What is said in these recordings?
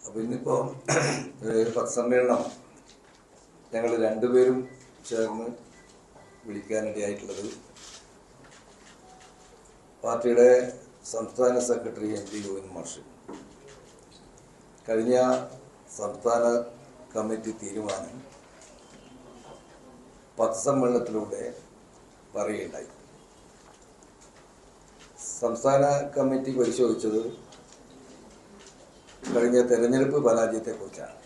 അപ്പോൾ ഇന്നിപ്പോൾ ഒരു പത്രസമ്മേളനം ഞങ്ങൾ രണ്ടുപേരും ചേർന്ന് വിളിക്കാനിടയായിട്ടുള്ളത് പാർട്ടിയുടെ സംസ്ഥാന സെക്രട്ടറി MP ഗോവിന്ദൻ മാഷ് കഴിഞ്ഞ സംസ്ഥാന കമ്മിറ്റി തീരുമാനം പത്രസമ്മേളനത്തിലൂടെ പറയുകയുണ്ടായി. സംസ്ഥാന കമ്മിറ്റി പരിശോധിച്ചത് കഴിഞ്ഞ തെരഞ്ഞെടുപ്പ് പരാജയത്തെക്കുറിച്ചാണ്.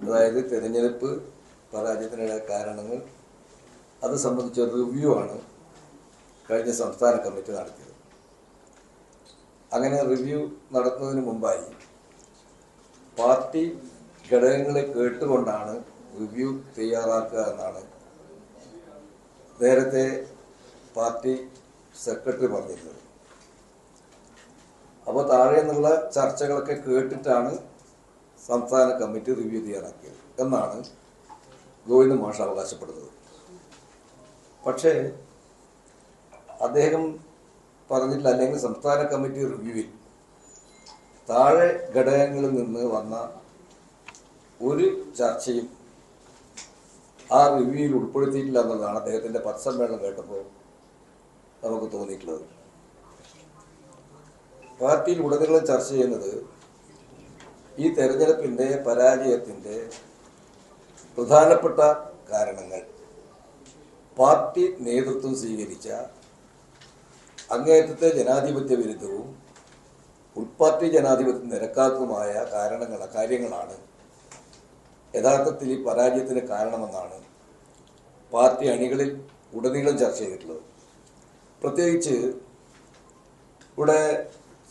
അതായത് തെരഞ്ഞെടുപ്പ് പരാജയത്തിനുള്ള കാരണങ്ങൾ അത് സംബന്ധിച്ച റിവ്യൂ ആണ് കഴിഞ്ഞ സംസ്ഥാന കമ്മിറ്റി നടത്തിയത്. അങ്ങനെ റിവ്യൂ നടത്തുന്നതിന് മുമ്പായി പാർട്ടി ഘടകങ്ങളെ കേട്ടുകൊണ്ടാണ് റിവ്യൂ തയ്യാറാക്കുക എന്നാണ് നേരത്തെ പാർട്ടി സെക്രട്ടറി പറഞ്ഞിരുന്നത്. അപ്പോൾ താഴെ നിന്നുള്ള ചർച്ചകളൊക്കെ കേട്ടിട്ടാണ് സംസ്ഥാന കമ്മിറ്റി റിവ്യൂ തയ്യാറാക്കിയത് എന്നാണ് ഗോവിന്ദൻ മാഷ് അവകാശപ്പെടുന്നത്. പക്ഷേ അദ്ദേഹം പറഞ്ഞിട്ടില്ല, അല്ലെങ്കിൽ സംസ്ഥാന കമ്മിറ്റി റിവ്യൂവിൽ താഴെ ഘടകങ്ങളിൽ നിന്ന് വന്ന ഒരു ചർച്ചയും ആ റിവ്യൂവിൽ ഉൾപ്പെടുത്തിയിട്ടില്ല എന്നുള്ളതാണ് അദ്ദേഹത്തിൻ്റെ പത്രസമ്മേളനം കേട്ടപ്പോൾ നമുക്ക് തോന്നിയിട്ടുള്ളത്. പാർട്ടിയിൽ ഉടനീളം ചർച്ച ചെയ്യുന്നത് ഈ തെരഞ്ഞെടുപ്പിൻ്റെ പരാജയത്തിൻ്റെ പ്രധാനപ്പെട്ട കാരണങ്ങൾ പാർട്ടി നേതൃത്വം സ്വീകരിച്ച അങ്ങേയറ്റത്തെ ജനാധിപത്യ വിരുദ്ധവും ഉൾപാർട്ടി ജനാധിപത്യം നിരക്കാത്തതുമായ കാര്യങ്ങളാണ് യഥാർത്ഥത്തിൽ ഈ പരാജയത്തിന് കാരണമെന്നാണ് പാർട്ടി അണികളിൽ ഉടനീളം ചർച്ച ചെയ്തിട്ടുള്ളത്. പ്രത്യേകിച്ച് ഇവിടെ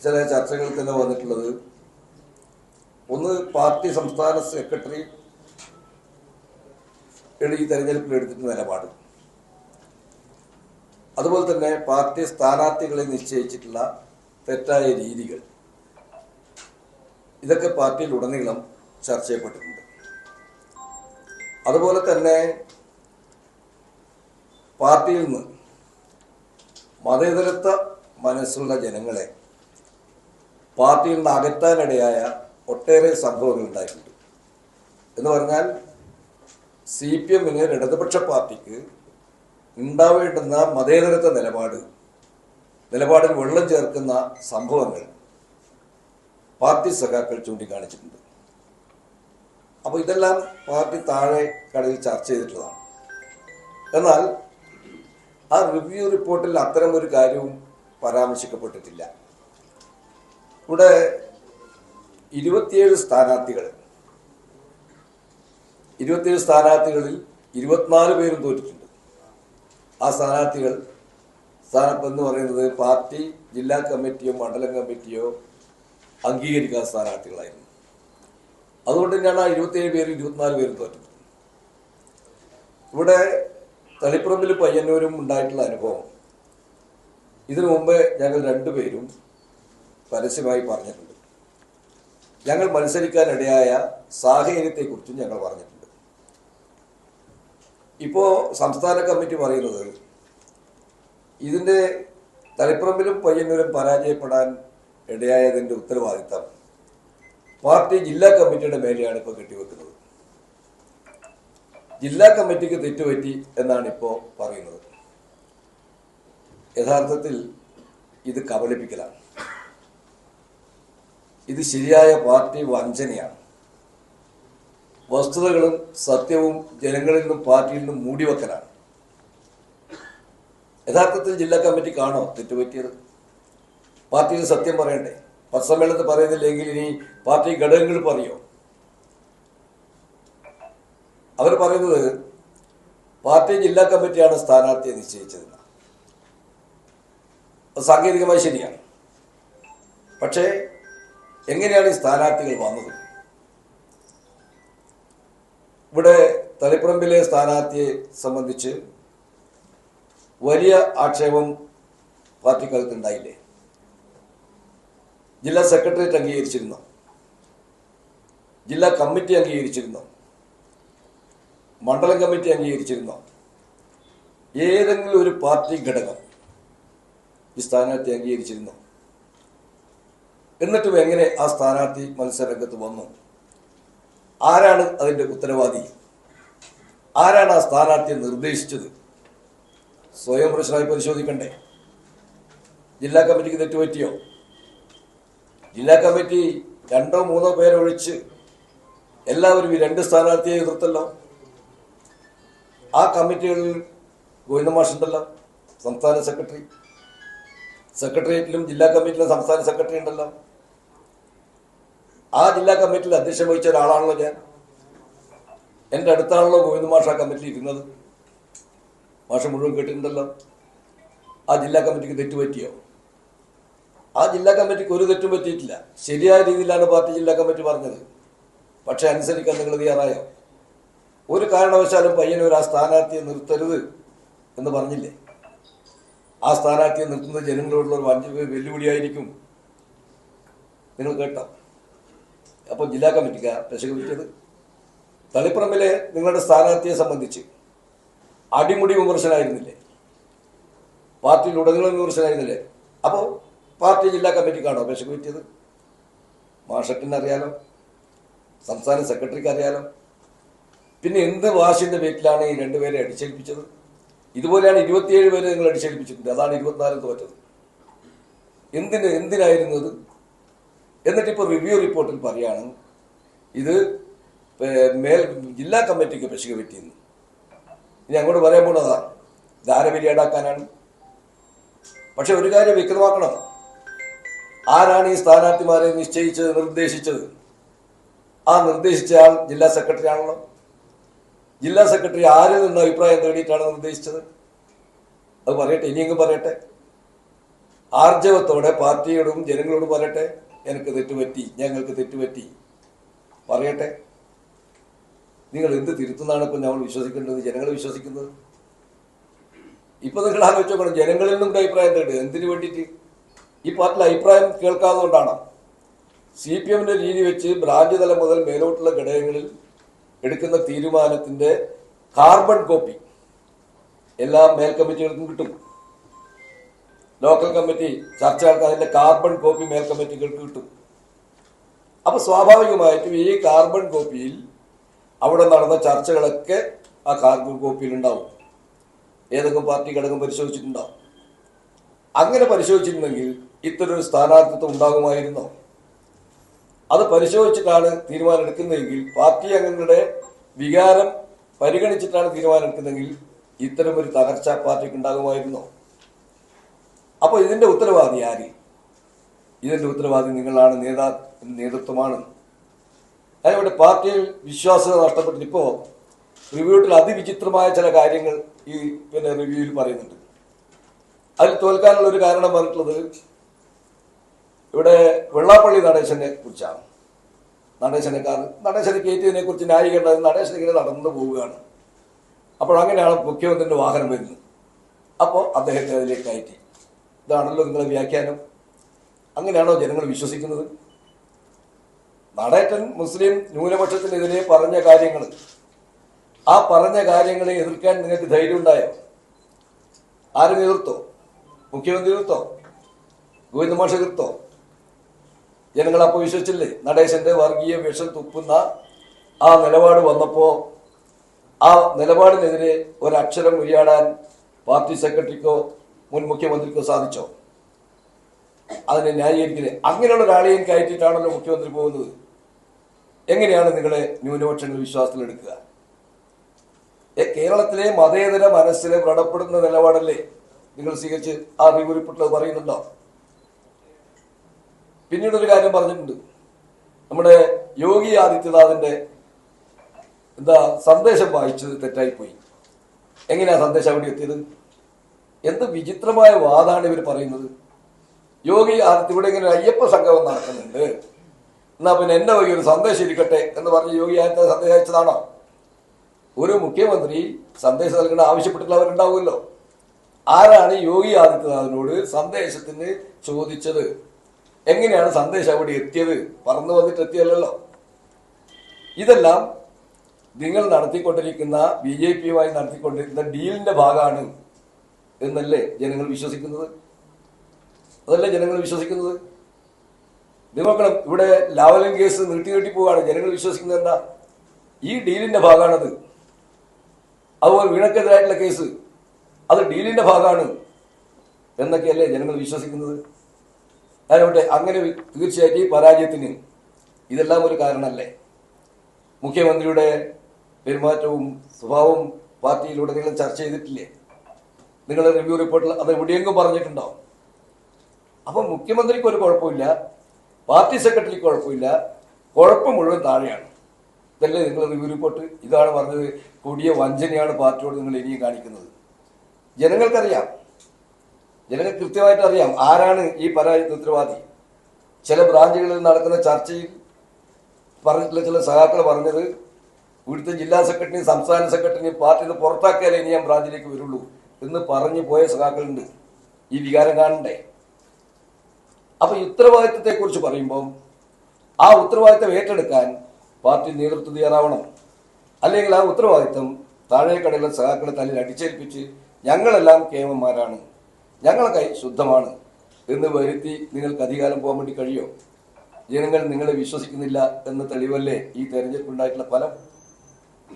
ചില ചർച്ചകൾ തന്നെ വന്നിട്ടുള്ളത്, ഒന്ന് പാർട്ടി സംസ്ഥാന സെക്രട്ടറി ഈ തെരഞ്ഞെടുപ്പിൽ എടുത്തിട്ട് നിലപാട്, അതുപോലെ തന്നെ പാർട്ടി സ്ഥാനാർത്ഥികളെ നിശ്ചയിച്ചിട്ടുള്ള തെറ്റായ രീതികൾ, ഇതൊക്കെ പാർട്ടിയിൽ ഉടനീളം ചർച്ച ചെയ്യപ്പെട്ടിട്ടുണ്ട്. അതുപോലെ തന്നെ പാർട്ടിയിൽ നിന്ന് മതേതരത്വ മനസ്സുള്ള ജനങ്ങളെ പാർട്ടിയിൽ നിന്ന് അകറ്റാനിടയായ ഒട്ടേറെ സംഭവങ്ങൾ ഉണ്ടായിട്ടുണ്ട്. എന്ന് പറഞ്ഞാൽ CPM-ന് ഇടതുപക്ഷ പാർട്ടിക്ക് ഉണ്ടാവേണ്ടുന്ന മതേതരത്വ നിലപാടിൽ വെള്ളം ചേർക്കുന്ന സംഭവങ്ങൾ പാർട്ടി സഖാക്കൾ ചൂണ്ടിക്കാണിച്ചിട്ടുണ്ട്. അപ്പോൾ ഇതെല്ലാം പാർട്ടി താഴെ കടയിൽ ചർച്ച ചെയ്തിട്ടുള്ളതാണ്. എന്നാൽ ആ റിവ്യൂ റിപ്പോർട്ടിൽ അത്തരമൊരു കാര്യവും പരാമർശിക്കപ്പെട്ടിട്ടില്ല. ഇവിടെ 27 സ്ഥാനാർത്ഥികളിൽ 24 പേരും തോറ്റിട്ടുണ്ട്. ആ സ്ഥാനാർത്ഥികൾ എന്ന് പറയുന്നത് പാർട്ടി ജില്ലാ കമ്മിറ്റിയോ മണ്ഡലം കമ്മിറ്റിയോ അംഗീകരിക്കാത്ത സ്ഥാനാർത്ഥികളായിരുന്നു. അതുകൊണ്ട് തന്നെയാണ് ആ 27 പേരും 24 പേരും തോറ്റത്. ഇവിടെ തളിപ്പറമ്പിൽ പയ്യന്നൂരും ഉണ്ടായിട്ടുള്ള അനുഭവം ഇതിനു മുമ്പ് ഞങ്ങൾ രണ്ടുപേരും പരസ്യമായി പറഞ്ഞിട്ടുണ്ട്. ഞങ്ങൾ മത്സരിക്കാനിടയായ സാഹചര്യത്തെക്കുറിച്ചും ഞങ്ങൾ പറഞ്ഞിട്ടുണ്ട്. ഇപ്പോൾ സംസ്ഥാന കമ്മിറ്റി പറയുന്നത് ഇതിൻ്റെ തളിപ്പറമ്പിലും പയ്യന്നൂരും പരാജയപ്പെടാൻ ഇടയായതിൻ്റെ ഉത്തരവാദിത്തം പാർട്ടി ജില്ലാ കമ്മിറ്റിയുടെ മേലെയാണ് ഇപ്പോൾ കെട്ടിവെക്കുന്നത്. ജില്ലാ കമ്മിറ്റിക്ക് തെറ്റുപറ്റി എന്നാണ് ഇപ്പോൾ പറയുന്നത്. യഥാർത്ഥത്തിൽ ഇത് കബളിപ്പിക്കലാണ്. ഇത് ശരിയായ പാർട്ടി വഞ്ചനയാണ്. വസ്തുതകളും സത്യവും ജനങ്ങളിൽ നിന്നും പാർട്ടിയിൽ നിന്നും മൂടിവെക്കലാണ്. യഥാർത്ഥത്തിൽ ജില്ലാ കമ്മിറ്റിക്കാണോ തെറ്റുപറ്റിയത്? പാർട്ടിയിൽ സത്യം പറയണ്ടേ? പത്രസമ്മേളനത്തിൽ പറയുന്നില്ലെങ്കിൽ ഇനി പാർട്ടി ഘടകങ്ങൾ പറയോ? അവർ പറയുന്നത് പാർട്ടി ജില്ലാ കമ്മിറ്റിയാണ് സ്ഥാനാർത്ഥിയെ നിശ്ചയിച്ചത്. സാങ്കേതികമായി ശരിയാണ്. പക്ഷേ എങ്ങനെയാണ് ഈ സ്ഥാനാർത്ഥികൾ വന്നത്? ഇവിടെ തളിപ്പറമ്പിലെ സ്ഥാനാർത്ഥിയെ സംബന്ധിച്ച് വലിയ ആക്ഷേപം പാർട്ടിക്കകത്തുണ്ടായില്ലേ? ജില്ലാ സെക്രട്ടേറിയറ്റ് അംഗീകരിച്ചിരുന്നു, ജില്ലാ കമ്മിറ്റി അംഗീകരിച്ചിരുന്നു, മണ്ഡലം കമ്മിറ്റി അംഗീകരിച്ചിരുന്നു. ഏതെങ്കിലും ഒരു പാർട്ടി ഘടകം ഈ സ്ഥാനാർത്ഥി അംഗീകരിച്ചിരുന്നു? എന്നിട്ടും എങ്ങനെ ആ സ്ഥാനാർത്ഥി മത്സരരംഗത്ത് വന്നു? ആരാണ് അതിൻ്റെ ഉത്തരവാദി? ആരാണ് ആ സ്ഥാനാർത്ഥിയെ നിർദ്ദേശിച്ചത്? സ്വയം പ്രശ്നമായി പരിശോധിക്കണ്ടേ? ജില്ലാ കമ്മിറ്റിക്ക് തെറ്റുപറ്റിയോ? ജില്ലാ കമ്മിറ്റി 2-3 പേരൊഴിച്ച് എല്ലാവരും ഈ 2 സ്ഥാനാർത്ഥിയെ എതിർത്തല്ലോ. ആ കമ്മിറ്റികളിൽ ഗോവിന്ദ മാഷുണ്ടല്ലോ, സംസ്ഥാന സെക്രട്ടറി. സെക്രട്ടേറിയറ്റിലും ജില്ലാ കമ്മിറ്റിയിലും സംസ്ഥാന സെക്രട്ടറി ഉണ്ടല്ലോ. ആ ജില്ലാ കമ്മിറ്റിയിൽ അധ്യക്ഷം വഹിച്ച ഒരാളാണല്ലോ ഞാൻ. എൻ്റെ അടുത്താണല്ലോ ഗോവിന്ദ മാഷ് ആ കമ്മിറ്റിയിൽ ഇരുന്നത്. മാഷ് മുഴുവൻ കേട്ടിട്ടുണ്ടല്ലോ. ആ ജില്ലാ കമ്മിറ്റിക്ക് തെറ്റുപറ്റിയോ? ആ ജില്ലാ കമ്മിറ്റിക്ക് ഒരു തെറ്റും പറ്റിയിട്ടില്ല. ശരിയായ രീതിയിലാണ് പാർട്ടി ജില്ലാ കമ്മിറ്റി പറഞ്ഞത്. പക്ഷെ അനുസരിക്കാൻ നിങ്ങൾ തയ്യാറായോ? ഒരു കാരണവശാലും പയ്യന്നൂർ ആ സ്ഥാനാർത്ഥിയെ നിർത്തരുത് എന്ന് പറഞ്ഞില്ലേ? ആ സ്ഥാനാർത്ഥിയെ നിർത്തുന്നത് ജനങ്ങളോടുള്ള ഒരു വെല്ലുവിളിയായിരിക്കും. നിങ്ങൾ കേട്ടോ? അപ്പോൾ ജില്ലാ കമ്മിറ്റിക്കാർ പെശക് പറ്റിയത്. തളിപ്പറമ്പിലെ നിങ്ങളുടെ സ്ഥാനാർത്ഥിയെ സംബന്ധിച്ച് അടിമുടി വിമർശനമായിരുന്നില്ലേ? പാർട്ടിയിൽ ഉടനീളം വിമർശനമായിരുന്നില്ലേ? അപ്പോൾ പാർട്ടി ജില്ലാ കമ്മിറ്റിക്കാണോ പെശക് പറ്റിയത്? മാഷക്കിന് അറിയാലോ, സംസ്ഥാന സെക്രട്ടറിക്ക് അറിയാലോ. പിന്നെ എന്ത് വാശിന്റെ പേരിലാണ് ഈ 2 പേരെ അടിച്ചേൽപ്പിച്ചത്? ഇതുപോലെയാണ് 27 പേരെ നിങ്ങൾ അടിച്ചേൽപ്പിച്ചിട്ടുണ്ട്. അതാണ് 24 തോറ്റത്. എന്തിനായിരുന്നു അത്? എന്നിട്ടിപ്പോൾ റിവ്യൂ റിപ്പോർട്ടിൽ പറയാണ് ഇത് ജില്ലാ കമ്മിറ്റിക്ക് പെശക് പറ്റിയെന്ന്. ഇനി അങ്ങോട്ട് പറയാൻ പോണതാണ് ധാരബലിയാടാക്കാനാണ്. പക്ഷെ ഒരു കാര്യം വ്യക്തമാക്കണം, ആരാണ് ഈ സ്ഥാനാർത്ഥിമാരെ നിശ്ചയിച്ചത്, നിർദ്ദേശിച്ചത്? ആ നിർദ്ദേശിച്ച ആൾ ജില്ലാ സെക്രട്ടറി ആണല്ലോ. ജില്ലാ സെക്രട്ടറി ആരിൽ നിന്ന് അഭിപ്രായം തേടിയിട്ടാണ് നിർദ്ദേശിച്ചത്? അത് പറയട്ടെ, ഇനിയെങ്കിലും പറയട്ടെ. ആർജവത്തോടെ പാർട്ടിയോടും ജനങ്ങളോടും പറയട്ടെ, എനിക്ക് തെറ്റുപറ്റി, ഞങ്ങൾക്ക് തെറ്റുപറ്റി പറയട്ടെ. നിങ്ങൾ എന്ത് തിരുത്തുന്നതാണ് ഇപ്പം നമ്മൾ വിശ്വസിക്കേണ്ടത്, ജനങ്ങൾ വിശ്വസിക്കുന്നത്? ഇപ്പൊ നിങ്ങൾ ആലോചിച്ച് നോക്കണം, ജനങ്ങളിൽ നിന്നും അഭിപ്രായം തേടുക എന്തിനു വേണ്ടിയിട്ട്? ഈ പാർട്ടിയിൽ അഭിപ്രായം കേൾക്കാത്തതുകൊണ്ടാണ് CPM രീതി വെച്ച് ബ്രാഞ്ച് തലം മുതൽ മേലോട്ടുള്ള ഘടകങ്ങളിൽ എടുക്കുന്ന തീരുമാനത്തിന്റെ കാർബൺ കോപ്പി എല്ലാ മേൽ കമ്മിറ്റികൾക്കും കിട്ടും. ലോക്കൽ കമ്മിറ്റി ചർച്ചകൾക്ക് അതിന്റെ കാർബൺ കോപ്പി മേൽ കമ്മിറ്റികൾക്ക് കിട്ടും. അപ്പൊ സ്വാഭാവികമായിട്ടും ഈ കാർബൺ കോപ്പിയിൽ അവിടെ നടന്ന ചർച്ചകളൊക്കെ ആ കാർബൺ കോപ്പിയിൽ ഉണ്ടാവും. ഏതെങ്കിലും പാർട്ടി ഘടകം പരിശോധിച്ചിട്ടുണ്ടാവും. അങ്ങനെ പരിശോധിച്ചിട്ടുണ്ടെങ്കിൽ ഇത്തരൊരു സ്ഥാനാർത്ഥിത്വം ഉണ്ടാകുമായിരുന്നോ? അത് പരിശോധിച്ചിട്ടാണ് തീരുമാനം എടുക്കുന്നതെങ്കിൽ, പാർട്ടി അംഗങ്ങളുടെ വികാരം പരിഗണിച്ചിട്ടാണ് തീരുമാനം എടുക്കുന്നതെങ്കിൽ ഇത്തരമൊരു തകർച്ച പാർട്ടിക്ക് ഉണ്ടാകുമായിരുന്നോ? അപ്പോൾ ഇതിന്റെ ഉത്തരവാദി ആര്? ഇതിന്റെ ഉത്തരവാദി നിങ്ങളാണ്, നേതൃത്വമാണ്. അതിവിടെ പാർട്ടിയിൽ വിശ്വാസ്യത നഷ്ടപ്പെട്ടിട്ട് ഇപ്പോൾ റിവ്യൂട്ടിൽ അതിവിചിത്രമായ ചില കാര്യങ്ങൾ ഈ റിവ്യൂവിൽ പറയുന്നുണ്ട്. അതിൽ തോൽക്കാനുള്ള ഒരു കാരണം പറഞ്ഞിട്ടുള്ളത് ഇവിടെ വെള്ളാപ്പള്ളി നടേശനെ കുറിച്ചാണ്. നടേശനെ കയറ്റിയതിനെ കുറിച്ച് ന്യായീകരണത് നടേശൻ ഇങ്ങനെ നടന്നു പോവുകയാണ്. അപ്പോഴങ്ങനെയാണ് മുഖ്യമന്ത്രിന്റെ വാഹനം വരുന്നത്. അപ്പോൾ അദ്ദേഹത്തെ അതിലേക്ക് കയറ്റി. ഇതാണല്ലോ നിങ്ങളെ വ്യാഖ്യാനം. അങ്ങനെയാണോ ജനങ്ങൾ വിശ്വസിക്കുന്നത്? നടേശൻ മുസ്ലിം ന്യൂനപക്ഷത്തിനെതിരെ പറഞ്ഞ കാര്യങ്ങൾ, ആ പറഞ്ഞ കാര്യങ്ങളെ എതിർക്കാൻ നിങ്ങൾക്ക് ധൈര്യം ഉണ്ടായോ? ആരും എതിർത്തോ? മുഖ്യമന്ത്രി എതിർത്തോ? ഗോവിന്ദ മാഷ് എതിർത്തോ? ജനങ്ങൾ അപ്പോൾ വിശ്വസിച്ചില്ലേ? നടേശന്റെ വർഗീയ വിഷം തുപ്പുന്ന ആ നിലപാട് വന്നപ്പോ ആ നിലപാടിനെതിരെ ഒരക്ഷരം ഉരിയാടാൻ പാർട്ടി സെക്രട്ടറിക്കോ മുൻ മുഖ്യമന്ത്രിക്കോ സാധിച്ചോ? അതിനെ ന്യായീകരിക്കില്ലേ? അങ്ങനെയുള്ള ഒരാളെയും കയറ്റിയിട്ടാണല്ലോ മുഖ്യമന്ത്രി പോകുന്നത്. എങ്ങനെയാണ് നിങ്ങളെ ന്യൂനപക്ഷങ്ങൾ വിശ്വാസത്തിലെടുക്കുക? കേരളത്തിലെ മതേതര മനസ്സിനെ വ്രണപ്പെടുന്ന നിലപാടല്ലേ നിങ്ങൾ സ്വീകരിച്ച് ആ റിവ്യൂ റിപ്പോർട്ടിൽ പറയുന്നുണ്ടോ? പിന്നീടൊരു കാര്യം പറഞ്ഞിട്ടുണ്ട്. നമ്മുടെ യോഗി ആദിത്യനാഥിന്റെ സന്ദേശം വായിച്ചത് തെറ്റായിപ്പോയി. എങ്ങനെയാ സന്ദേശം അവിടെ എത്തിയത്? എന്ത് വിചിത്രമായ വാദമാണ് ഇവർ പറയുന്നത്. യോഗി ആദിത്യ ഇവിടെ ഇങ്ങനെ അയ്യപ്പ സംഗമം നടക്കുന്നുണ്ട്, എന്നാ പിന്നെ എന്നെ വഴി ഒരു സന്ദേശം ഇരിക്കട്ടെ എന്ന് പറഞ്ഞ് യോഗി ആദിത്യ സന്ദേശം അയച്ചതാണോ? ഒരു മുഖ്യമന്ത്രി സന്ദേശം നൽകേണ്ട ആവശ്യപ്പെട്ടിട്ടുള്ളവരുണ്ടാവുമല്ലോ. ആരാണ് യോഗി ആദിത്യനാഥിനോട് സന്ദേശത്തിന് ചോദിച്ചത്? എങ്ങനെയാണ് സന്ദേശം അവിടെ എത്തിയത്? പറന്നു വന്നിട്ട് എത്തിയല്ലോ. ഇതെല്ലാം നിങ്ങൾ നടത്തിക്കൊണ്ടിരിക്കുന്ന BJPയുമായി നടത്തിക്കൊണ്ടിരിക്കുന്ന ഡീലിന്റെ ഭാഗമാണ് എന്നല്ലേ ജനങ്ങൾ വിശ്വസിക്കുന്നത്? അതല്ലേ ജനങ്ങൾ വിശ്വസിക്കുന്നത്? നിങ്ങൾ ഇവിടെ ലാവലൻ കേസ് നീട്ടി പോവുകയാണ്. ജനങ്ങൾ വിശ്വസിക്കുന്നത് എന്താ? ഈ ഡീലിന്റെ ഭാഗമാണത്. അതുപോലെ വീണക്കെതിരായിട്ടുള്ള കേസ് അത് ഡീലിന്റെ ഭാഗമാണ് എന്നൊക്കെയല്ലേ ജനങ്ങൾ വിശ്വസിക്കുന്നത്. അതിനോട്ടെ അങ്ങനെ തീർച്ചയായിട്ടും ഈ പരാജയത്തിന് ഇതെല്ലാം ഒരു കാരണമല്ലേ? മുഖ്യമന്ത്രിയുടെ പെരുമാറ്റവും സ്വഭാവവും പാർട്ടിയിലുടനീളം ചർച്ച ചെയ്തിട്ടില്ലേ? നിങ്ങളുടെ റിവ്യൂ റിപ്പോർട്ടിൽ അത് എവിടെയെങ്കിലും പറഞ്ഞിട്ടുണ്ടോ? അപ്പം മുഖ്യമന്ത്രിക്ക് ഒരു കുഴപ്പമില്ല, പാർട്ടി സെക്രട്ടറിക്ക് കുഴപ്പമില്ല, കുഴപ്പം മുഴുവൻ താഴെയാണ്. ഇതല്ലേ നിങ്ങൾ റിവ്യൂ റിപ്പോർട്ട്? ഇതാണ് പറഞ്ഞത്, കൊടിയ വഞ്ചനയാണ് പാർട്ടിയോട് നിങ്ങൾ ഇനിയും കാണിക്കുന്നത്. ജനങ്ങൾക്കറിയാം, ജനങ്ങൾ കൃത്യമായിട്ട് അറിയാം ആരാണ് ഈ പരാജയത്തിന് ഉത്തരവാദി. ചില ബ്രാഞ്ചുകളിൽ നടക്കുന്ന ചർച്ചയിൽ പറഞ്ഞിട്ടുള്ള ചില സഖാക്കൾ പറഞ്ഞത്, ഇവിടുത്തെ ജില്ലാ സെക്രട്ടറിയും സംസ്ഥാന സെക്രട്ടറിയും പാർട്ടിയിൽ നിന്ന് പുറത്താക്കിയാലേ ഇനി ഞാൻ ബ്രാഞ്ചിലേക്ക് വരുള്ളൂ എന്ന് പറഞ്ഞു പോയ സഖാക്കളുണ്ട്. ഈ വികാരം കാണണ്ടേ? അപ്പൊ ഈ ഉത്തരവാദിത്വത്തെക്കുറിച്ച് പറയുമ്പോൾ ആ ഉത്തരവാദിത്വം ഏറ്റെടുക്കാൻ പാർട്ടി നേതൃത്വം തയ്യാറാവണം. അല്ലെങ്കിൽ ആ ഉത്തരവാദിത്വം താഴേക്കടയിലെ സഖാക്കളെ തലയിൽ അടിച്ചേൽപ്പിച്ച് ഞങ്ങളെല്ലാം കേമന്മാരാണ്, ഞങ്ങളെ കൈ ശുദ്ധമാണ് എന്ന് വരുത്തി നിങ്ങൾക്ക് അധികാരം പോകാൻ വേണ്ടി കഴിയോ? ജനങ്ങൾ നിങ്ങളെ വിശ്വസിക്കുന്നില്ല എന്ന തെളിവല്ലേ ഈ തെരഞ്ഞെടുപ്പുണ്ടായിട്ടുള്ള ഫലം?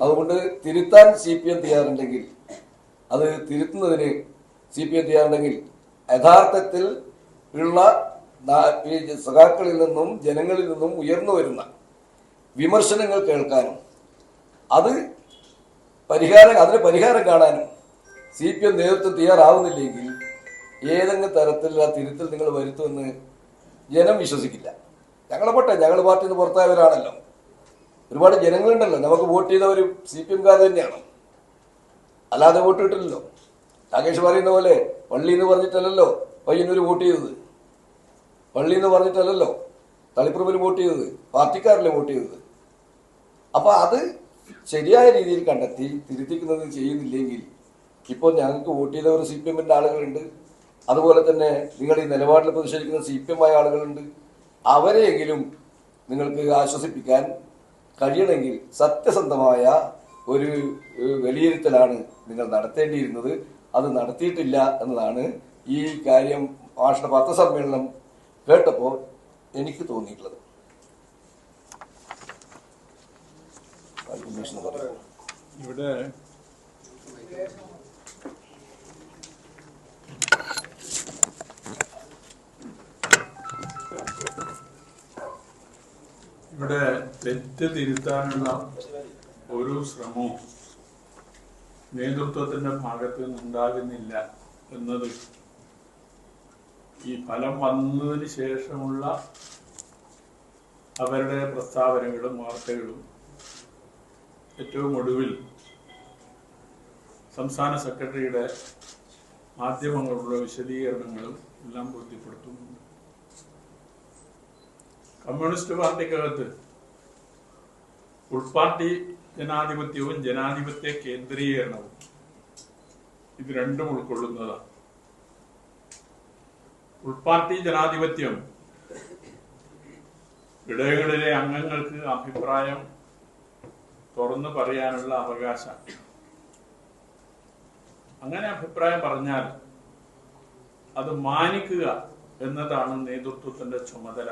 അതുകൊണ്ട് തിരുത്താൻ CPM തയ്യാറുണ്ടെങ്കിൽ, അത് തിരുത്തുന്നതിന് CPM തയ്യാറുണ്ടെങ്കിൽ യഥാർത്ഥത്തിൽ ഉള്ള സഖാക്കളിൽ നിന്നും ജനങ്ങളിൽ നിന്നും ഉയർന്നു വരുന്ന വിമർശനങ്ങൾ കേൾക്കാനും അതിന് പരിഹാരം കാണാനും CPM നേതൃത്വം തയ്യാറാവുന്നില്ലെങ്കിൽ ഏതെങ്കിലും തരത്തിലുള്ള തിരുത്തൽ നിങ്ങൾ വരുത്തുമെന്ന് ജനം വിശ്വസിക്കില്ല. ഞങ്ങളെ പോട്ടെ, ഞങ്ങൾ പാർട്ടിയിൽ നിന്ന് പുറത്തായവരാണല്ലോ, ഒരുപാട് ജനങ്ങളുണ്ടല്ലോ, നമുക്ക് വോട്ട് ചെയ്തവർ CPM-കാർ തന്നെയാണ്, അല്ലാതെ വോട്ട് കിട്ടില്ലല്ലോ. രാകേഷ് പറയുന്ന പോലെ പള്ളി എന്ന് പറഞ്ഞിട്ടല്ലല്ലോ പയ്യന്നൂർ വോട്ട് ചെയ്തത്, പള്ളി എന്ന് പറഞ്ഞിട്ടല്ലല്ലോ തളിപ്പുറമ്പിൽ വോട്ട് ചെയ്തത്, പാർട്ടിക്കാരല്ലേ വോട്ട് ചെയ്തത്. അപ്പൊ അത് ശരിയായ രീതിയിൽ കണ്ടെത്തി തിരുത്തിക്കുന്നത് ചെയ്യുന്നില്ലെങ്കിൽ ഇപ്പോൾ ഞങ്ങൾക്ക് വോട്ട് ചെയ്തവർ CPM-ന്റെ ആളുകളുണ്ട്, അതുപോലെ തന്നെ നിങ്ങൾ ഈ നിലപാടിൽ പ്രതിഷേധിക്കുന്ന CPM-ആയ ആളുകളുണ്ട്. അവരെയെങ്കിലും നിങ്ങൾക്ക് ആശ്വസിപ്പിക്കാൻ കഴിയണമെങ്കിൽ സത്യസന്ധമായ ഒരു വിലയിരുത്തലാണ് നിങ്ങൾ നടത്തേണ്ടിയിരുന്നത്. അത് നടത്തിയിട്ടില്ല എന്നതാണ് ഈ കാര്യം മാഷ്ടെ പത്രസമ്മേളനം കേട്ടപ്പോൾ എനിക്ക് തോന്നിയിട്ടുള്ളത്. ഇവിടെ തെറ്റ് തിരുത്താനുള്ള ഒരു ശ്രമവും നേതൃത്വത്തിന്റെ ഭാഗത്ത് നിന്നുണ്ടാകുന്നില്ല എന്നത് ഈ ഫലം വന്നതിന് ശേഷമുള്ള അവരുടെ പ്രസ്താവനകളും വാർത്തകളും ഏറ്റവും ഒടുവിൽ സംസ്ഥാന സെക്രട്ടറിയുടെ മാധ്യമങ്ങളുള്ള വിശദീകരണങ്ങളും എല്ലാം ബോധ്യപ്പെടുത്തുന്നുണ്ട്. കമ്മ്യൂണിസ്റ്റ് പാർട്ടിക്കകത്ത് ഉൾപാർട്ടി ജനാധിപത്യവും ജനാധിപത്യ കേന്ദ്രീകരണവും ഇത് രണ്ടും ഉൾക്കൊള്ളുന്നതാണ്. ഉൾപാർട്ടി ജനാധിപത്യം ഇടകളിലെ അംഗങ്ങൾക്ക് അഭിപ്രായം തുറന്നു പറയാനുള്ള അവകാശം. അങ്ങനെ അഭിപ്രായം പറഞ്ഞാൽ അത് മാനിക്കുക എന്നതാണ് നേതൃത്വത്തിന്റെ ചുമതല.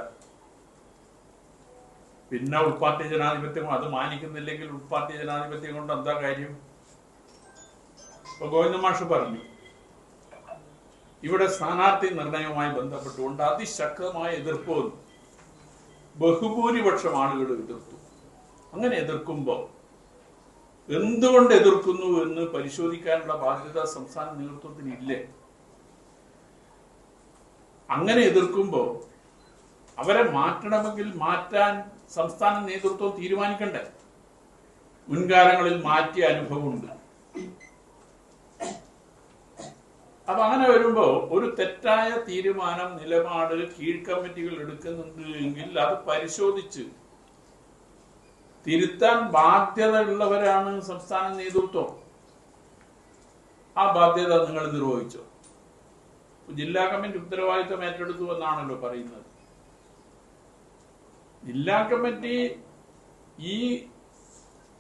പിന്നെ ഉൾപാർട്ടി ജനാധിപത്യം അത് മാനിക്കുന്നില്ലെങ്കിൽ ഉൾപാർട്ടി ജനാധിപത്യം കൊണ്ട് എന്താ കാര്യം? ഇപ്പൊ ഗോവിന്ദ മാഷ് പറഞ്ഞു, ഇവിടെ സ്ഥാനാർത്ഥി നിർണയവുമായി ബന്ധപ്പെട്ടുകൊണ്ട് അതിശക്തമായ എതിർപ്പ് വന്നു. ബഹുഭൂരിപക്ഷം ആളുകൾ എതിർത്തു. അങ്ങനെ എതിർക്കുമ്പോൾ എന്തുകൊണ്ട് എതിർക്കുന്നു എന്ന് പരിശോധിക്കാനുള്ള ബാധ്യത സംസ്ഥാന നേതൃത്വത്തിന് ഇല്ലേ? അങ്ങനെ എതിർക്കുമ്പോൾ അവരെ മാറ്റണമെങ്കിൽ മാറ്റാൻ സംസ്ഥാന നേതൃത്വം തീരുമാനിക്കണ്ടേ? മുൻകാലങ്ങളിൽ മാറ്റിയ അനുഭവമുണ്ട്. അപ്പൊ അങ്ങനെ വരുമ്പോ ഒരു തെറ്റായ തീരുമാനം നിലപാട് കീഴ്ക്കമ്മിറ്റികൾ എടുക്കുന്നുണ്ട് എങ്കിൽ അത് പരിശോധിച്ച് തിരുത്താൻ ബാധ്യതയുള്ളവരാണ് സംസ്ഥാന നേതൃത്വം. ആ ബാധ്യത നിങ്ങൾ നിർവഹിച്ചോ? ജില്ലാ കമ്മിറ്റി ഉത്തരവാദിത്വം ഏറ്റെടുത്തു എന്നാണല്ലോ പറയുന്നത്. ജില്ലാ കമ്മിറ്റി ഈ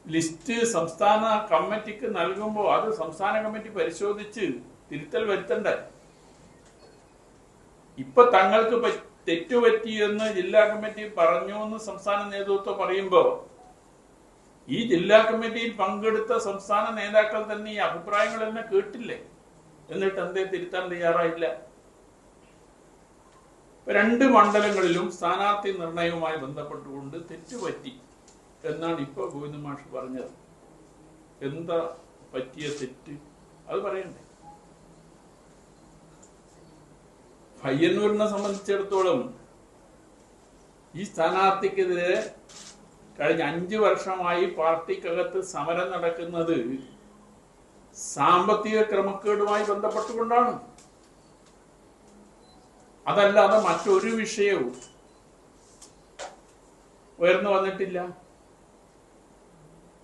ലിസ്റ്റ് സംസ്ഥാന കമ്മിറ്റിക്ക് നൽകുമ്പോൾ അത് സംസ്ഥാന കമ്മിറ്റി പരിശോധിച്ച് തിരുത്തൽ വരുത്തണ്ടേ? ഇപ്പൊ തങ്ങൾക്ക് തെറ്റുപറ്റിയെന്ന് ജില്ലാ കമ്മിറ്റി പറഞ്ഞു എന്ന് സംസ്ഥാന നേതൃത്വം പറയുമ്പോ ഈ ജില്ലാ കമ്മിറ്റിയിൽ പങ്കെടുത്ത സംസ്ഥാന നേതാക്കൾ തന്നെ ഈ അഭിപ്രായങ്ങൾ തന്നെ കേട്ടില്ലേ? എന്നിട്ട് എന്തേ തിരുത്താൻ തയ്യാറായില്ല? 2 മണ്ഡലങ്ങളിലും സ്ഥാനാർത്ഥി നിർണയവുമായി ബന്ധപ്പെട്ടുകൊണ്ട് തെറ്റുപറ്റി എന്നാണ് ഇപ്പൊ ഗോവിന്ദ മാഷ് പറഞ്ഞത്. എന്താ പറ്റിയ തെറ്റ്? അത് പറയണ്ടേ? പയ്യന്നൂരിനെ സംബന്ധിച്ചിടത്തോളം ഈ സ്ഥാനാർത്ഥിക്കെതിരെ കഴിഞ്ഞ 5 വർഷമായി പാർട്ടിക്കകത്ത് സമരം നടക്കുന്നത് സാമ്പത്തിക ക്രമക്കേടുമായി ബന്ധപ്പെട്ടുകൊണ്ടാണ്. അതല്ലാതെ മറ്റൊരു വിഷയവും ഉയർന്നു വന്നിട്ടില്ല.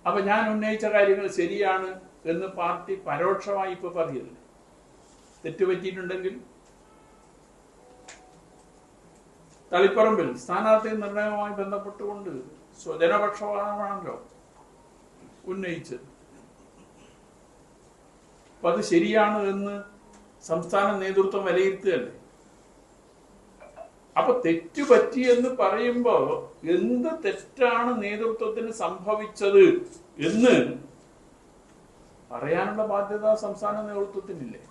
അപ്പൊ ഞാൻ ഉന്നയിച്ച കാര്യങ്ങൾ ശരിയാണ് എന്ന് പാർട്ടി പരോക്ഷമായി ഇപ്പൊ പറയില്ലേ? തെറ്റുപറ്റിയിട്ടുണ്ടെങ്കിൽ തളിപ്പറമ്പിൽ സ്ഥാനാർത്ഥി നിർണയവുമായി ബന്ധപ്പെട്ടുകൊണ്ട് സ്വജനപക്ഷപാതമാണല്ലോ ഉന്നയിച്ചത്. അപ്പൊ അത് ശരിയാണ് എന്ന് സംസ്ഥാന നേതൃത്വം വിലയിരുത്തുകയല്ലേ? അപ്പൊ തെറ്റുപറ്റി എന്ന് പറയുമ്പോ എന്ത് തെറ്റാണ് നേതൃത്വത്തിന് സംഭവിച്ചത് എന്ന് പറയാനുള്ള ബാധ്യത സംസ്ഥാന നേതൃത്വത്തിനില്ലേ?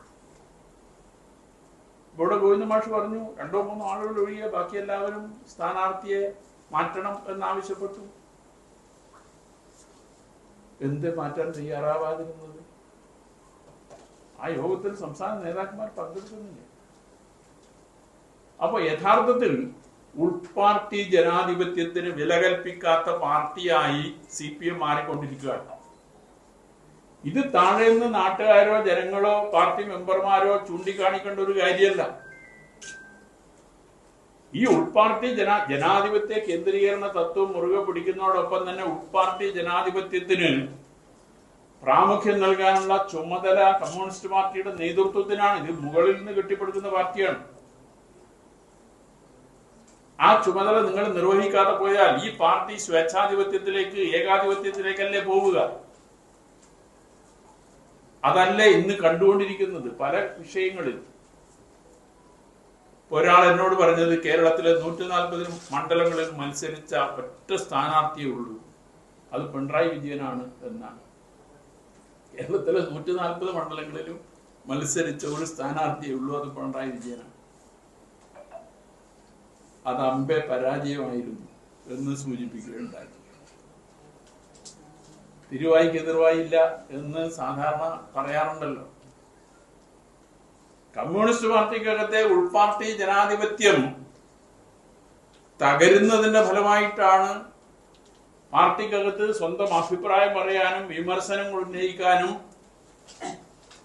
ഇവിടെ ഗോവിന്ദ മാഷ് പറഞ്ഞു 2-3 ആളുകൾ ഒഴികെ ബാക്കി എല്ലാവരും സ്ഥാനാർത്ഥിയെ മാറ്റണം എന്നാവശ്യപ്പെട്ടു. എന്ത് മാറ്റാൻ തയ്യാറാവാതിരുന്നത്? ആ യോഗത്തിൽ സംസ്ഥാന നേതാക്കന്മാർ പങ്കെടുക്കുന്നില്ല. അപ്പൊ യഥാർത്ഥത്തിൽ ഉൾപാർട്ടി ജനാധിപത്യത്തിന് വില കൽപ്പിക്കാത്ത പാർട്ടിയായി CPM മാറിക്കൊണ്ടിരിക്കുകയാണ്. ഇത് താഴെ നിന്ന് നാട്ടുകാരോ ജനങ്ങളോ പാർട്ടി മെമ്പർമാരോ ചൂണ്ടിക്കാണിക്കേണ്ട ഒരു കാര്യമല്ല. ഈ ഉൾപാർട്ടി ജനാധിപത്യ കേന്ദ്രീകരണ തത്വം മുറുകെ പിടിക്കുന്നതോടൊപ്പം തന്നെ ഉൾപാർട്ടി ജനാധിപത്യത്തിന് പ്രാമുഖ്യം നൽകാനുള്ള ചുമതല കമ്മ്യൂണിസ്റ്റ് പാർട്ടിയുടെ നേതൃത്വത്തിനാണ്. ഇത് മുകളിൽ നിന്ന് കെട്ടിപ്പടുക്കുന്ന പാർട്ടിയാണ്. ആ ചുമതല നിങ്ങൾ നിർവഹിക്കാതെ പോയാൽ ഈ പാർട്ടി സ്വേച്ഛാധിപത്യത്തിലേക്ക് ഏകാധിപത്യത്തിലേക്കല്ലേ പോവുക? അതല്ലേ ഇന്ന് കണ്ടുകൊണ്ടിരിക്കുന്നത് പല വിഷയങ്ങളിൽ. ഒരാൾ എന്നോട് പറഞ്ഞത് കേരളത്തിലെ 140 മണ്ഡലങ്ങളിൽ മത്സരിച്ച ഒറ്റ സ്ഥാനാർത്ഥിയേ ഉള്ളൂ, അത് പിണറായി വിജയനാണ് എന്നാണ്. കേരളത്തിലെ 140 മണ്ഡലങ്ങളിലും മത്സരിച്ച ഒരു സ്ഥാനാർത്ഥിയേ ഉള്ളൂ, അത് പിണറായി വിജയനാണ്. അത് അമ്പെ പരാജയമായിരുന്നു എന്ന് സൂചിപ്പിക്കുകയുണ്ടായി. തിരുവായിക്ക് എതിർവായില്ല എന്ന് സാധാരണ പറയാറുണ്ടല്ലോ. കമ്മ്യൂണിസ്റ്റ് പാർട്ടിക്കകത്തെ ഉൾപാർട്ടി ജനാധിപത്യം തകരുന്നതിന്റെ ഫലമായിട്ടാണ് പാർട്ടിക്കകത്ത് സ്വന്തം അഭിപ്രായം പറയാനും വിമർശനങ്ങൾ ഉന്നയിക്കാനും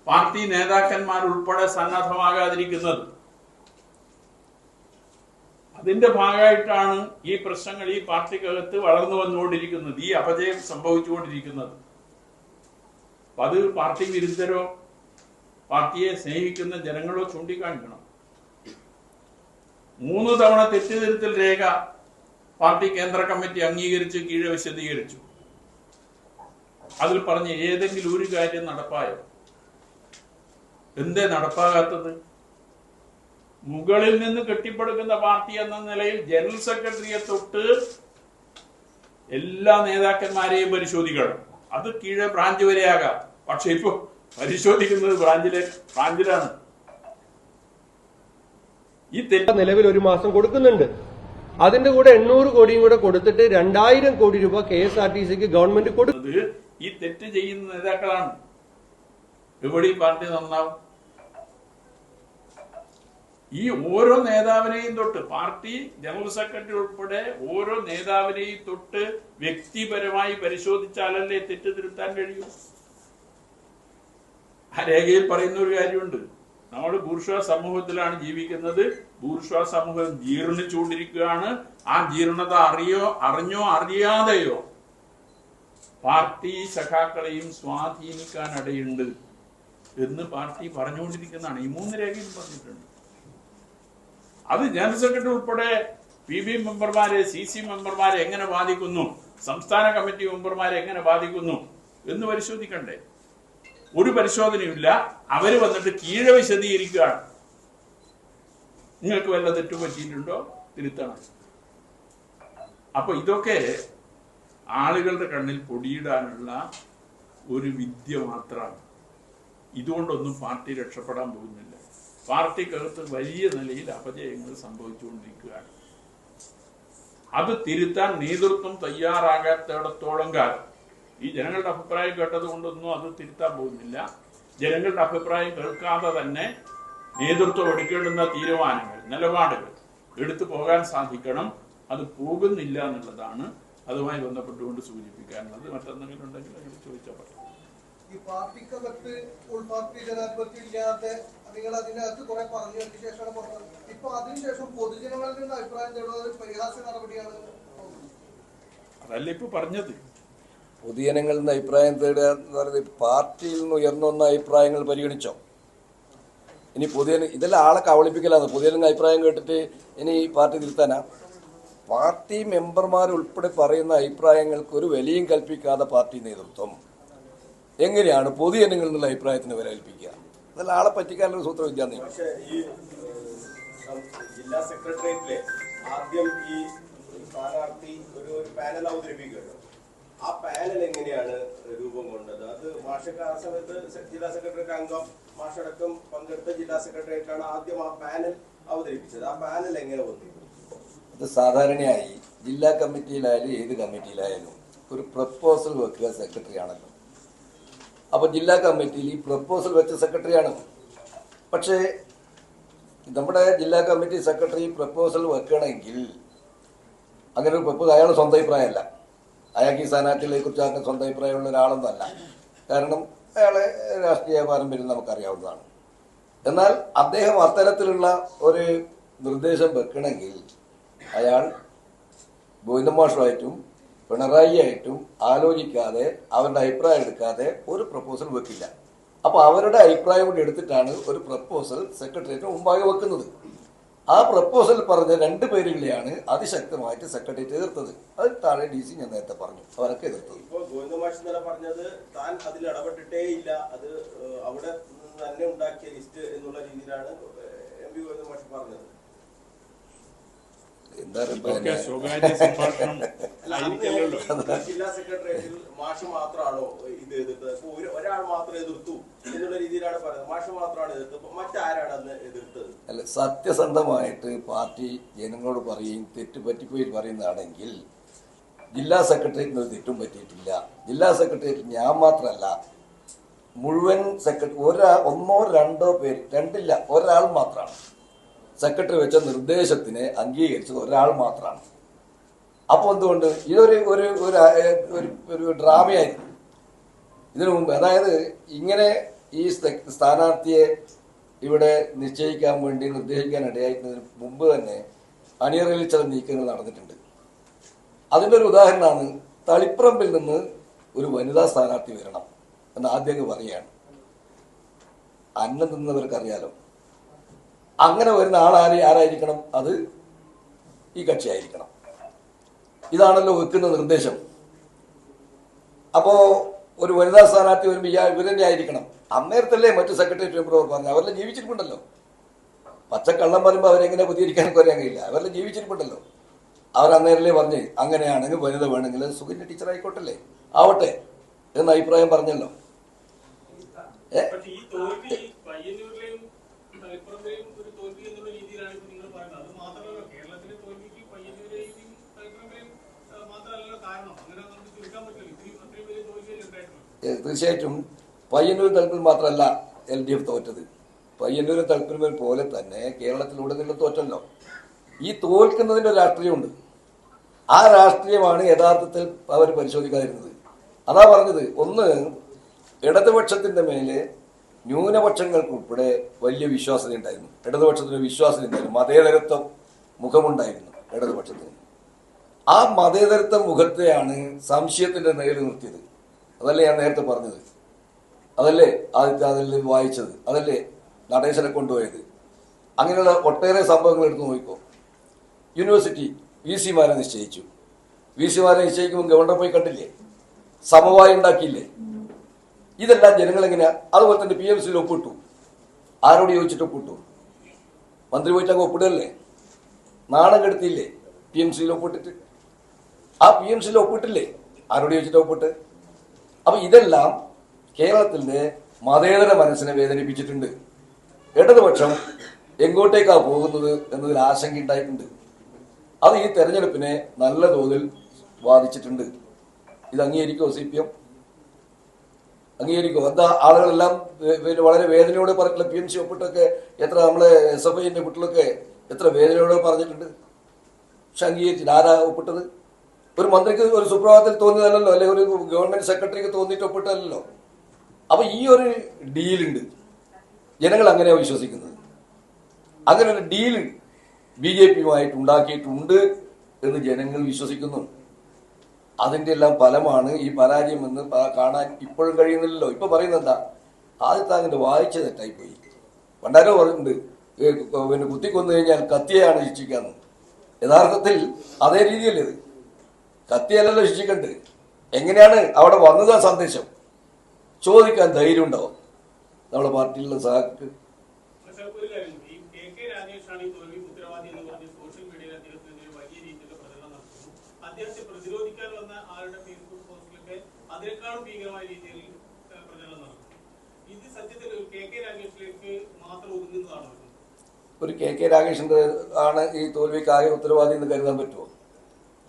പാർട്ടി നേതാക്കന്മാർ ഉൾപ്പെടെ സന്നദ്ധമാകാതിരിക്കുന്നത്. അതിന്റെ ഭാഗമായിട്ടാണ് ഈ പ്രശ്നങ്ങൾ ഈ പാർട്ടിക്കകത്ത് വളർന്നു വന്നുകൊണ്ടിരിക്കുന്നത്, ഈ അപജയം സംഭവിച്ചുകൊണ്ടിരിക്കുന്നത്. അത് പാർട്ടി വിരുദ്ധരോ പാർട്ടിയെ സ്നേഹിക്കുന്ന ജനങ്ങളോ ചൂണ്ടിക്കാണിക്കണം. 3 തവണ തെറ്റുതിരുത്തൽ രേഖ പാർട്ടി കേന്ദ്ര കമ്മിറ്റി അംഗീകരിച്ച് കീഴെ വിശദീകരിച്ചു. അതിൽ പറഞ്ഞ ഏതെങ്കിലും ഒരു കാര്യം നടപ്പായോ? എന്തേ നടപ്പാകാത്തത്? മുകളിൽ നിന്ന് കെട്ടിപ്പടുക്കുന്ന പാർട്ടി എന്ന നിലയിൽ ജനറൽ സെക്രട്ടറിയെ തൊട്ട് എല്ലാ നേതാക്കന്മാരെയും പരിശോധിക്കണം. അത് കീഴെ ബ്രാഞ്ച് വരെയാകാം. പക്ഷെ ഇപ്പൊ പരിശോധിക്കുന്നത് ബ്രാഞ്ചിലാണ്. ഈ നിലവിൽ 1 മാസം കൊടുക്കുന്നുണ്ട്. അതിന്റെ കൂടെ 800 കോടിയും കൂടെ കൊടുത്തിട്ട് 2000 കോടി രൂപ KSRTCക്ക് ഗവൺമെന്റ് കൊടുക്കുന്നത് ഈ തെറ്റ് ചെയ്യുന്ന നേതാക്കളാണ്. എവിടെ പാർട്ടി നന്നാവും? ഈ ഓരോ നേതാവിനെയും തൊട്ട് പാർട്ടി ജനറൽ സെക്രട്ടറി ഉൾപ്പെടെ ഓരോ നേതാവിനെയും തൊട്ട് വ്യക്തിപരമായി പരിശോധിച്ചാലല്ലേ തെറ്റ് തിരുത്താൻ കഴിയൂ. ആ രേഖയിൽ പറയുന്ന ഒരു കാര്യമുണ്ട്, നമ്മൾ ബൂർഷ്വാ സമൂഹത്തിലാണ് ജീവിക്കുന്നത്, ബൂർഷ്വാ സമൂഹം ജീർണിച്ചുകൊണ്ടിരിക്കുകയാണ്. ആ ജീർണത അറിഞ്ഞോ അറിയാതെയോ പാർട്ടി സഖാക്കളെയും സ്വാധീനിക്കാനിടയുണ്ട് എന്ന് പാർട്ടി പറഞ്ഞുകൊണ്ടിരിക്കുന്നതാണ്. ഈ 3 രേഖയിൽ പറഞ്ഞിട്ടുണ്ട്. അത് ജനറൽ സെക്രട്ടറി ഉൾപ്പെടെ PB മെമ്പർമാരെ, CC മെമ്പർമാരെ എങ്ങനെ ബാധിക്കുന്നു, സംസ്ഥാന കമ്മിറ്റി മെമ്പർമാരെ എങ്ങനെ ബാധിക്കുന്നു എന്ന് പരിശോധിക്കണ്ടേ? ഒരു പരിശോധനയില്ല. അവര് വന്നിട്ട് കീഴെ വിശദീകരിക്കുകയാണ്. നിങ്ങൾക്ക് വല്ല തെറ്റു പറ്റിയിട്ടുണ്ടോ? തിരുത്തണം. അപ്പൊ ഇതൊക്കെ ആളുകളുടെ കണ്ണിൽ പൊടിയിടാനുള്ള ഒരു വിദ്യ മാത്രമാണ്. ഇതുകൊണ്ടൊന്നും പാർട്ടി രക്ഷപ്പെടാൻ പോകുന്നില്ല. പാർട്ടിക്കകത്ത് വലിയ നിലയിൽ അപജയങ്ങൾ സംഭവിച്ചുകൊണ്ടിരിക്കുകയാണ്. അത് തിരുത്താൻ നേതൃത്വം തയ്യാറാകാത്തിടത്തോളം കാലം ഈ ജനങ്ങളുടെ അഭിപ്രായം കേട്ടത് കൊണ്ടൊന്നും അത് തിരുത്താൻ പോകുന്നില്ല. ജനങ്ങളുടെ അഭിപ്രായം കേൾക്കാതെ തന്നെ നേതൃത്വം എടുക്കേണ്ടുന്ന തീരുമാനങ്ങൾ, നിലപാടുകൾ എടുത്തു പോകാൻ സാധിക്കണം. അത് പോകുന്നില്ല എന്നുള്ളതാണ് അതുമായി ബന്ധപ്പെട്ടുകൊണ്ട് സൂചിപ്പിക്കാനുള്ളത്. മറ്റെന്തെങ്കിലും ഉണ്ടെങ്കിൽ അങ്ങനെ ചോദിച്ചാൽ പറ്റും. ഈ പാർട്ടിക്കകത്ത് ഉൾപാർട്ടി ജനാധിപത്യം ഇല്ലാതെ നിങ്ങൾ അതിനകത്ത് കുറെ പറഞ്ഞു വെച്ച ശേഷമാണ് പറഞ്ഞത്. ഇപ്പൊ അതിനുശേഷം പൊതുജനങ്ങളിൽ നിന്ന് അഭിപ്രായം തേടുന്നത് പരിഹാസ്യ നടപടിയാണ്. അതല്ല ഇപ്പൊ പറഞ്ഞത്. പൊതുജനങ്ങളിൽ നിന്ന് അഭിപ്രായം തേടുക എന്ന് പറയുന്നത് പാർട്ടിയിൽ നിന്ന് ഉയർന്നു വന്ന അഭിപ്രായങ്ങൾ പരിഗണിച്ചോ? ഇനി ഇതെല്ലാം ആളെ കബളിപ്പിക്കലാണ്. പൊതുജനങ്ങൾ അഭിപ്രായം കേട്ടിട്ട് ഇനി പാർട്ടി തിരുത്താനാ? പാർട്ടി മെമ്പർമാർ ഉൾപ്പെടെ പറയുന്ന അഭിപ്രായങ്ങൾക്ക് ഒരു വിലയും കൽപ്പിക്കാതെ പാർട്ടി നേതൃത്വം എങ്ങനെയാണ് പൊതുജനങ്ങളിൽ നിന്നുള്ള അഭിപ്രായത്തിന് വില കൽപ്പിക്കുക? അതെല്ലാം ആളെ പറ്റിക്കാനുള്ള സൂത്രവിദ്യ. പക്ഷേ ഈ ജില്ലാ സെക്രട്ടേറിയറ്റിലെ ആദ്യം ഈ സ്ഥാനാർത്ഥി ഒരു പാനൽ അവതരിപ്പിക്കുമല്ലോ. ആ പാനൽ എങ്ങനെയാണ് രൂപം കൊണ്ടത്? അത് മാഷൊക്കെ ആ സമയത്ത് ജില്ലാ സെക്രട്ടേറിയറ്റ് അംഗം മാഷടക്കം പങ്കെടുത്ത ജില്ലാ സെക്രട്ടേറിയറ്റാണ് ആദ്യം ആ പാനൽ അവതരിപ്പിച്ചത്. ആ പാനൽ എങ്ങനെ വന്നു? അത് സാധാരണയായി ജില്ലാ കമ്മിറ്റിയിലായാലും ഏത് കമ്മിറ്റിയിലായാലും ഒരു പ്രപ്പോസൽ വെക്കുക സെക്രട്ടറി ആണല്ലോ. അപ്പോൾ ജില്ലാ കമ്മിറ്റിയിൽ ഈ പ്രപ്പോസൽ വെച്ച സെക്രട്ടറിയാണ്. പക്ഷേ നമ്മുടെ ജില്ലാ കമ്മിറ്റി സെക്രട്ടറി പ്രപ്പോസൽ വെക്കണമെങ്കിൽ അങ്ങനെ ഒരു പ്രപ്പോസൽ അയാൾ സ്വന്തം അഭിപ്രായമല്ല. അയാൾക്ക് ഈ സ്ഥാനാർത്ഥികളെ കുറിച്ച് അങ്ങനെ സ്വന്തം അഭിപ്രായമുള്ള ഒരാളൊന്നും അല്ല. കാരണം അയാളെ രാഷ്ട്രീയ പാരമ്പര്യം നമുക്കറിയാവുന്നതാണ്. എന്നാൽ അദ്ദേഹം അത്തരത്തിലുള്ള ഒരു നിർദ്ദേശം വെക്കണമെങ്കിൽ അയാൾ ഗോവിന്ദമാഷുമായിട്ടും പിണറായി ആയിട്ടും ആലോചിക്കാതെ അവരുടെ അഭിപ്രായം എടുക്കാതെ ഒരു പ്രപ്പോസൽ വെക്കില്ല. അപ്പോൾ അവരുടെ അഭിപ്രായം കൂടി എടുത്തിട്ടാണ് ഒരു പ്രപ്പോസൽ സെക്രട്ടേറിയറ്റിന് മുമ്പാകെ വെക്കുന്നത്. ആ പ്രപ്പോസൽ പറഞ്ഞ 2 പേരുകളെയാണ് അതിശക്തമായിട്ട് സെക്രട്ടേറിയറ്റ് എതിർത്തത്. അത് താഴെ DC ഞാൻ നേരത്തെ പറഞ്ഞു, അവരൊക്കെ എതിർത്തത്. ഇപ്പോൾ ഗോവിന്ദമാഷ് ഇന്നലെ പറഞ്ഞത് താൻ അതിൽ ഇടപെട്ടിട്ടേ ഇല്ല, അത് അവിടെ തന്നെ ഉണ്ടാക്കിയ ലിസ്റ്റ് എന്നുള്ള രീതിയിലാണ് MP ഗോവിന്ദമാഷ് പറഞ്ഞത്. ജില്ലാ സെക്രട്ടേറിയറ്റിൽ മാഷ് മാത്രമാണോ ഇത് എതിർത്തത്? ഒരാൾ മാത്രം എതിർത്തു എന്നുള്ള രീതിയിലാണ് പറയുന്നത്. മാഷ് മാത്രമാണ് എതിർത്തത്, മറ്റാരാണ് അന്ന് എതിർത്തത്? അല്ല, സത്യസന്ധമായിട്ട് പാർട്ടി ജനങ്ങളോട് പറയുകയും തെറ്റുപറ്റിപ്പോയി പറയുന്നതാണെങ്കിൽ ജില്ലാ സെക്രട്ടേറിയറ്റിന് ഒരു തെറ്റും പറ്റിയിട്ടില്ല. ജില്ലാ സെക്രട്ടേറിയറ്റ് ഞാൻ മാത്രമല്ല, മുഴുവൻ സെക്രട്ടറി ഒന്നോ രണ്ടോ പേര്, രണ്ടില്ല, ഒരാൾ മാത്രമാണ് സെക്രട്ടറി വെച്ച നിർദ്ദേശത്തിനെ അംഗീകരിച്ചത്, ഒരാൾ മാത്രമാണ്. അപ്പോൾ എന്തുകൊണ്ട് ഇതൊരു ഒരു ഒരു ഡ്രാമയായിരുന്നു ഇതിനു മുമ്പ്. അതായത് ഇങ്ങനെ ഈ സ്ഥാനാർത്ഥിയെ ഇവിടെ നിശ്ചയിക്കാൻ വേണ്ടി നിർദ്ദേശിക്കാൻ ഇടയായിരുന്നതിന് മുമ്പ് തന്നെ അണിയറയിൽ ചില നീക്കങ്ങൾ നടന്നിട്ടുണ്ട്. അതിൻ്റെ ഒരു ഉദാഹരണമാണ് തളിപ്പറമ്പിൽ നിന്ന് ഒരു വനിതാ സ്ഥാനാർത്ഥി വരണം എന്ന് ആദ്യം പറയുകയാണ്. അന്നം തിന്നവർക്കറിയാലോ. അങ്ങനെ വരുന്ന ആരായിരിക്കണം? അത് ഈ കക്ഷിയായിരിക്കണം. ഇതാണല്ലോ വെക്കുന്ന നിർദ്ദേശം. അപ്പോൾ ഒരു വനിതാ സ്ഥാനാർത്ഥി വരുമ്പോൾ ഇവരെന്നെ ആയിരിക്കണം. അന്നേരത്തല്ലേ മറ്റു സെക്രട്ടേറിയറ്റ് മെമ്പർ പറഞ്ഞു. അവരെല്ലാം ജീവിച്ചിരിപ്പുണ്ടല്ലോ. പച്ചക്കള്ളം പറയുമ്പോൾ അവരെങ്ങനെ പ്രതികരിക്കാനൊക്കെ അറിയാൻ കഴിയില്ല. അവരെല്ലാം ജീവിച്ചിരിപ്പുണ്ടല്ലോ. അവർ അന്നേരല്ലേ പറഞ്ഞ് അങ്ങനെയാണെങ്കിൽ വനിത വേണമെങ്കിൽ സുകന്യ ടീച്ചർ ആയിക്കോട്ടല്ലേ, ആവട്ടെ എന്ന അഭിപ്രായം പറഞ്ഞല്ലോ. തീർച്ചയായിട്ടും പയ്യന്നൂരും തളിപ്പുരം മാത്രമല്ല LDF തോറ്റത്. പയ്യന്നൂരും തളിപ്പുരം പോലെ തന്നെ കേരളത്തിലുടനീളം തോറ്റല്ലോ. ഈ തോൽക്കുന്നതിൻ്റെ ഒരു രാഷ്ട്രീയമുണ്ട്. ആ രാഷ്ട്രീയമാണ് യഥാർത്ഥത്തിൽ അവർ പരിശോധിക്കാതിരുന്നത്. അതാ പറഞ്ഞത്, ഒന്ന് ഇടതുപക്ഷത്തിൻ്റെ മേലെ ന്യൂനപക്ഷങ്ങൾക്കുൾപ്പെടെ വലിയ വിശ്വാസത ഉണ്ടായിരുന്നു. ഇടതുപക്ഷത്തിന് വിശ്വാസം ഉണ്ടായിരുന്നു. മതേതരത്വം മുഖമുണ്ടായിരുന്നു ഇടതുപക്ഷത്തിന്. ആ മതേതരത്വ മുഖത്തെയാണ് സംശയത്തിൻ്റെ നേരിൽ നിർത്തിയത്. അതല്ലേ ഞാൻ നേരത്തെ പറഞ്ഞത്, അതല്ലേ അതിൽ വായിച്ചത്, അതല്ലേ നടേശനെ കൊണ്ടുപോയത്. അങ്ങനെയുള്ള ഒട്ടേറെ സംഭവങ്ങൾ എടുത്ത് നോക്കിക്കോ. യൂണിവേഴ്സിറ്റി VC-മാരെ നിശ്ചയിച്ചു. VC-മാരെ നിശ്ചയിക്കുമ്പോൾ ഗവർണർ പോയി കണ്ടില്ലേ, സമവായം ഉണ്ടാക്കിയില്ലേ. ഇതെല്ലാം ജനങ്ങളെങ്ങനെയാ? അതുപോലെ തന്നെ PMC-യിൽ ഒപ്പിട്ടു. ആരോട് ചോദിച്ചിട്ട് ഒപ്പിട്ടു? മന്ത്രി പോയിട്ട് അങ്ങ് ഒപ്പിടുകയല്ലേ. നാണം കെടുത്തിയില്ലേ PMCയിൽ ഒപ്പിട്ടിട്ട്? ആ PMCയിൽ ഒപ്പിട്ടില്ലേ? ആരോട് ചോദിച്ചിട്ട് ഒപ്പിട്ട്? അപ്പൊ ഇതെല്ലാം കേരളത്തിന്റെ മതേതര മനസ്സിനെ വേദനിപ്പിച്ചിട്ടുണ്ട്. ഇടതുപക്ഷം എങ്ങോട്ടേക്കാണ് പോകുന്നത് എന്നതിൽ ആശങ്കയുണ്ടായിട്ടുണ്ട്. അത് ഈ തെരഞ്ഞെടുപ്പിനെ നല്ല തോതിൽ ബാധിച്ചിട്ടുണ്ട്. ഇത് അംഗീകരിക്കുമോ CPM? അംഗീകരിക്കുമോ? എന്താ ആളുകളെല്ലാം വളരെ വേദനയോടെ പറഞ്ഞിട്ടുള്ള PMC ഒപ്പിട്ടൊക്കെ എത്ര നമ്മളെ SFIന്റെ കുട്ടികളൊക്കെ എത്ര വേദനയോടെ പറഞ്ഞിട്ടുണ്ട്. പക്ഷെ അംഗീകരിച്ചില്ല. ആരാ ഒപ്പിട്ടത്? ഒരു മന്ത്രിക്ക് ഒരു സുപ്രഭാതത്തിൽ തോന്നിയതല്ലോ, അല്ലെങ്കിൽ ഒരു ഗവൺമെന്റ് സെക്രട്ടറിക്ക് തോന്നിയിട്ട് ഒപ്പിട്ടതല്ലോ. അപ്പൊ ഈ ഒരു ഡീലുണ്ട്. ജനങ്ങൾ അങ്ങനെയാണ് വിശ്വസിക്കുന്നത്. അങ്ങനെ ഒരു ഡീൽ BJPയുമായിട്ട് ഉണ്ടാക്കിയിട്ടുണ്ട് എന്ന് ജനങ്ങൾ വിശ്വസിക്കുന്നു. അതിന്റെ എല്ലാം ഫലമാണ് ഈ പരാജയം എന്ന് കാണാൻ ഇപ്പോഴും കഴിയുന്നില്ലല്ലോ. ഇപ്പൊ പറയുന്നത് എന്താ? ആദ്യത്തെ അങ്ങനെ വായിച്ച തെറ്റായിപ്പോയി. പണ്ടാരോ പറഞ്ഞിട്ടുണ്ട്, പിന്നെ കുത്തിക്കൊന്നു കഴിഞ്ഞാൽ കത്തിയെയാണ് ശിക്ഷിക്കാന്ന്. യഥാർത്ഥത്തിൽ അതേ രീതിയല്ലേ ഇത്? കത്തിയല്ലല്ലോ ശിക്ഷിക്കണ്ട്. എങ്ങനെയാണ് അവിടെ വന്നത്? ആ സന്ദേശം ചോദിക്കാൻ ധൈര്യം ഉണ്ടാവും നമ്മുടെ പാർട്ടിയിലുള്ള സഹാക്ക്. ഒരു KK രാഗേഷിന്റെ ആണ് ഈ തോൽവിക്കാകെ ഉത്തരവാദി എന്ന് കരുതാൻ പറ്റുമോ?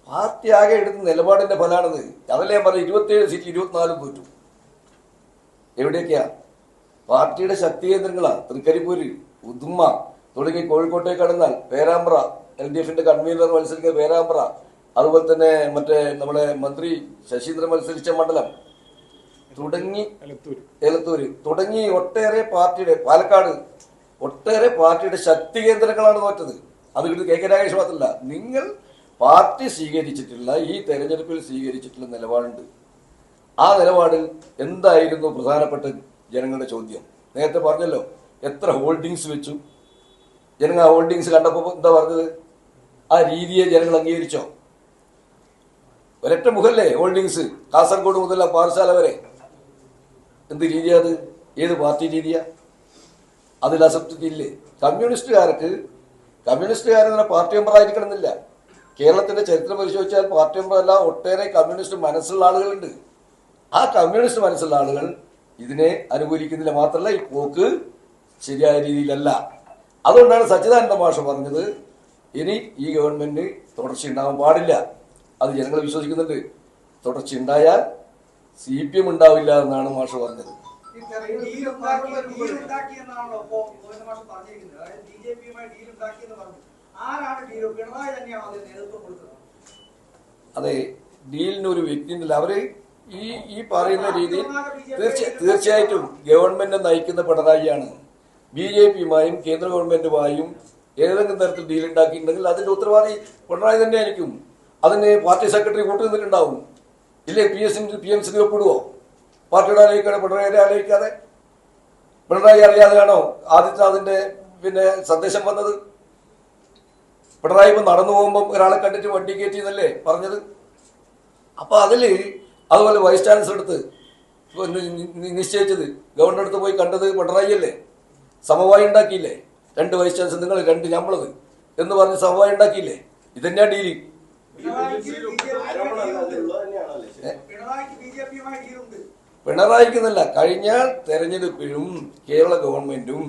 പാർട്ടി ആകെ എടുത്ത നിലപാടിന്റെ ഫലമാണത്. അതല്ലേ ഞാൻ പറഞ്ഞു, 27 സീറ്റ് 24 തോറ്റു. എവിടെയൊക്കെയാ? പാർട്ടിയുടെ ശക്തി കേന്ദ്രങ്ങളാ. തൃക്കരിപ്പൂര്, ഉദുമ തുടങ്ങി കോഴിക്കോട്ടേക്ക് കടന്നാൽ പേരാമ്പ്ര, LDFന്റെ കൺവീനർ മത്സരിക്കുന്ന പേരാമ്പ്ര, അതുപോലെ തന്നെ മറ്റേ നമ്മുടെ മന്ത്രി ശശീന്ദ്രൻ മത്സരിച്ച മണ്ഡലം തുടങ്ങി എലത്തൂര് തുടങ്ങി ഒട്ടേറെ പാർട്ടിയുടെ, പാലക്കാട് ഒട്ടേറെ പാർട്ടിയുടെ ശക്തി കേന്ദ്രങ്ങളാണ് തോറ്റത്. അത് KK രാഗേഷ് മാത്രമല്ല, നിങ്ങൾ പാർട്ടി സ്വീകരിച്ചിട്ടുള്ള ഈ തെരഞ്ഞെടുപ്പിൽ സ്വീകരിച്ചിട്ടുള്ള നിലപാടുണ്ട്. ആ നിലപാടിൽ എന്തായിരുന്നു പ്രധാനപ്പെട്ട ജനങ്ങളുടെ ചോദ്യം? നേരത്തെ പറഞ്ഞല്ലോ, എത്ര ഹോൾഡിങ്സ് വെച്ചു? ജനങ്ങൾ ആ ഹോൾഡിങ്സ് കണ്ടപ്പോൾ എന്താ പറഞ്ഞത്? ആ രീതിയെ ജനങ്ങൾ അംഗീകരിച്ചോ? ഒരൊറ്റ മുഖല്ലേ ഹോൾഡിങ്സ്, കാസർഗോഡ് മുതൽ പാറശാല വരെ. എന്ത് രീതിയാ അത്? ഏത് പാർട്ടി രീതിയാ? അതിൽ അസംതൃപ്തിയില്ലേ? കമ്മ്യൂണിസ്റ്റുകാരെന്ന പാർട്ടി മെമ്പർ ആയിരിക്കണമെന്നില്ല. കേരളത്തിന്റെ ചരിത്രം പരിശോധിച്ചാൽ പാർട്ടി മെമ്പർ അല്ല, ഒട്ടേറെ കമ്മ്യൂണിസ്റ്റ് മനസ്സുള്ള ആളുകളുണ്ട്. ആ കമ്മ്യൂണിസ്റ്റ് മനസ്സുള്ള ആളുകൾ ഇതിനെ അനുകൂലിക്കുന്നില്ല. മാത്രമല്ല, ഈ പോക്ക് ശരിയായ രീതിയിലല്ല. അതുകൊണ്ടാണ് സച്ചിദാനന്ദ മാഷ് പറഞ്ഞത്, ഇനി ഈ ഗവൺമെന്റ് തുടർച്ചയുണ്ടാകാൻ പാടില്ല. അത് ജനങ്ങൾ വിശ്വസിക്കുന്നുണ്ട്. തുടർച്ചയുണ്ടായാൽ CPM ഉണ്ടാവില്ല എന്നാണ് മാഷ് പറഞ്ഞത്. അതെ, ഡീലിന് ഒരു വ്യക്തി ഉണ്ടല്ലോ. അവര് ഈ പറയുന്ന രീതിയിൽ തീർച്ചയായിട്ടും ഗവൺമെന്റ് നയിക്കുന്ന പിണറായിയാണ്. BJPയുമായും കേന്ദ്ര ഗവൺമെന്റുമായും ഏതെങ്കിലും തരത്തിൽ ഡീൽ ഉണ്ടാക്കിയിട്ടുണ്ടെങ്കിൽ അതിന്റെ ഉത്തരവാദി പിണറായി തന്നെയായിരിക്കും. അതിന് പാർട്ടി സെക്രട്ടറി കൂട്ടുനിന്നിട്ടുണ്ടാവും. ഇല്ലേ PMC ഒപ്പിടുവോ? പാർട്ടിയുടെ ആലോചിക്കാതെ പിണറായിയെ ആലോചിക്കാതെ, പിണറായി അറിയാതെയാണോ ആദിത്യനാഥിന്റെ പിന്നെ സന്ദേശം വന്നത്? പിണറായി ഇപ്പൊ നടന്നു പോകുമ്പോൾ ഒരാളെ കണ്ടിട്ട് വണ്ടി കയറ്റി എന്നല്ലേ പറഞ്ഞത്? അപ്പൊ അതില് അതുപോലെ വൈസ് ചാൻസലർ അടുത്ത് നിശ്ചയിച്ചത്, ഗവർണർ അടുത്ത് പോയി കണ്ടത് പിണറായി അല്ലേ? സമവായം ഉണ്ടാക്കിയില്ലേ? 2 വൈസ് ചാൻസലർ, നിങ്ങൾ 2 ഞമ്മളത് എന്ന് പറഞ്ഞ് സമവായം ഉണ്ടാക്കിയില്ലേ? ഇതന്നെയാ ഡീല്. പിണറായിക്കെന്നല്ല, കഴിഞ്ഞ തെരഞ്ഞെടുപ്പിലും കേരള ഗവൺമെന്റും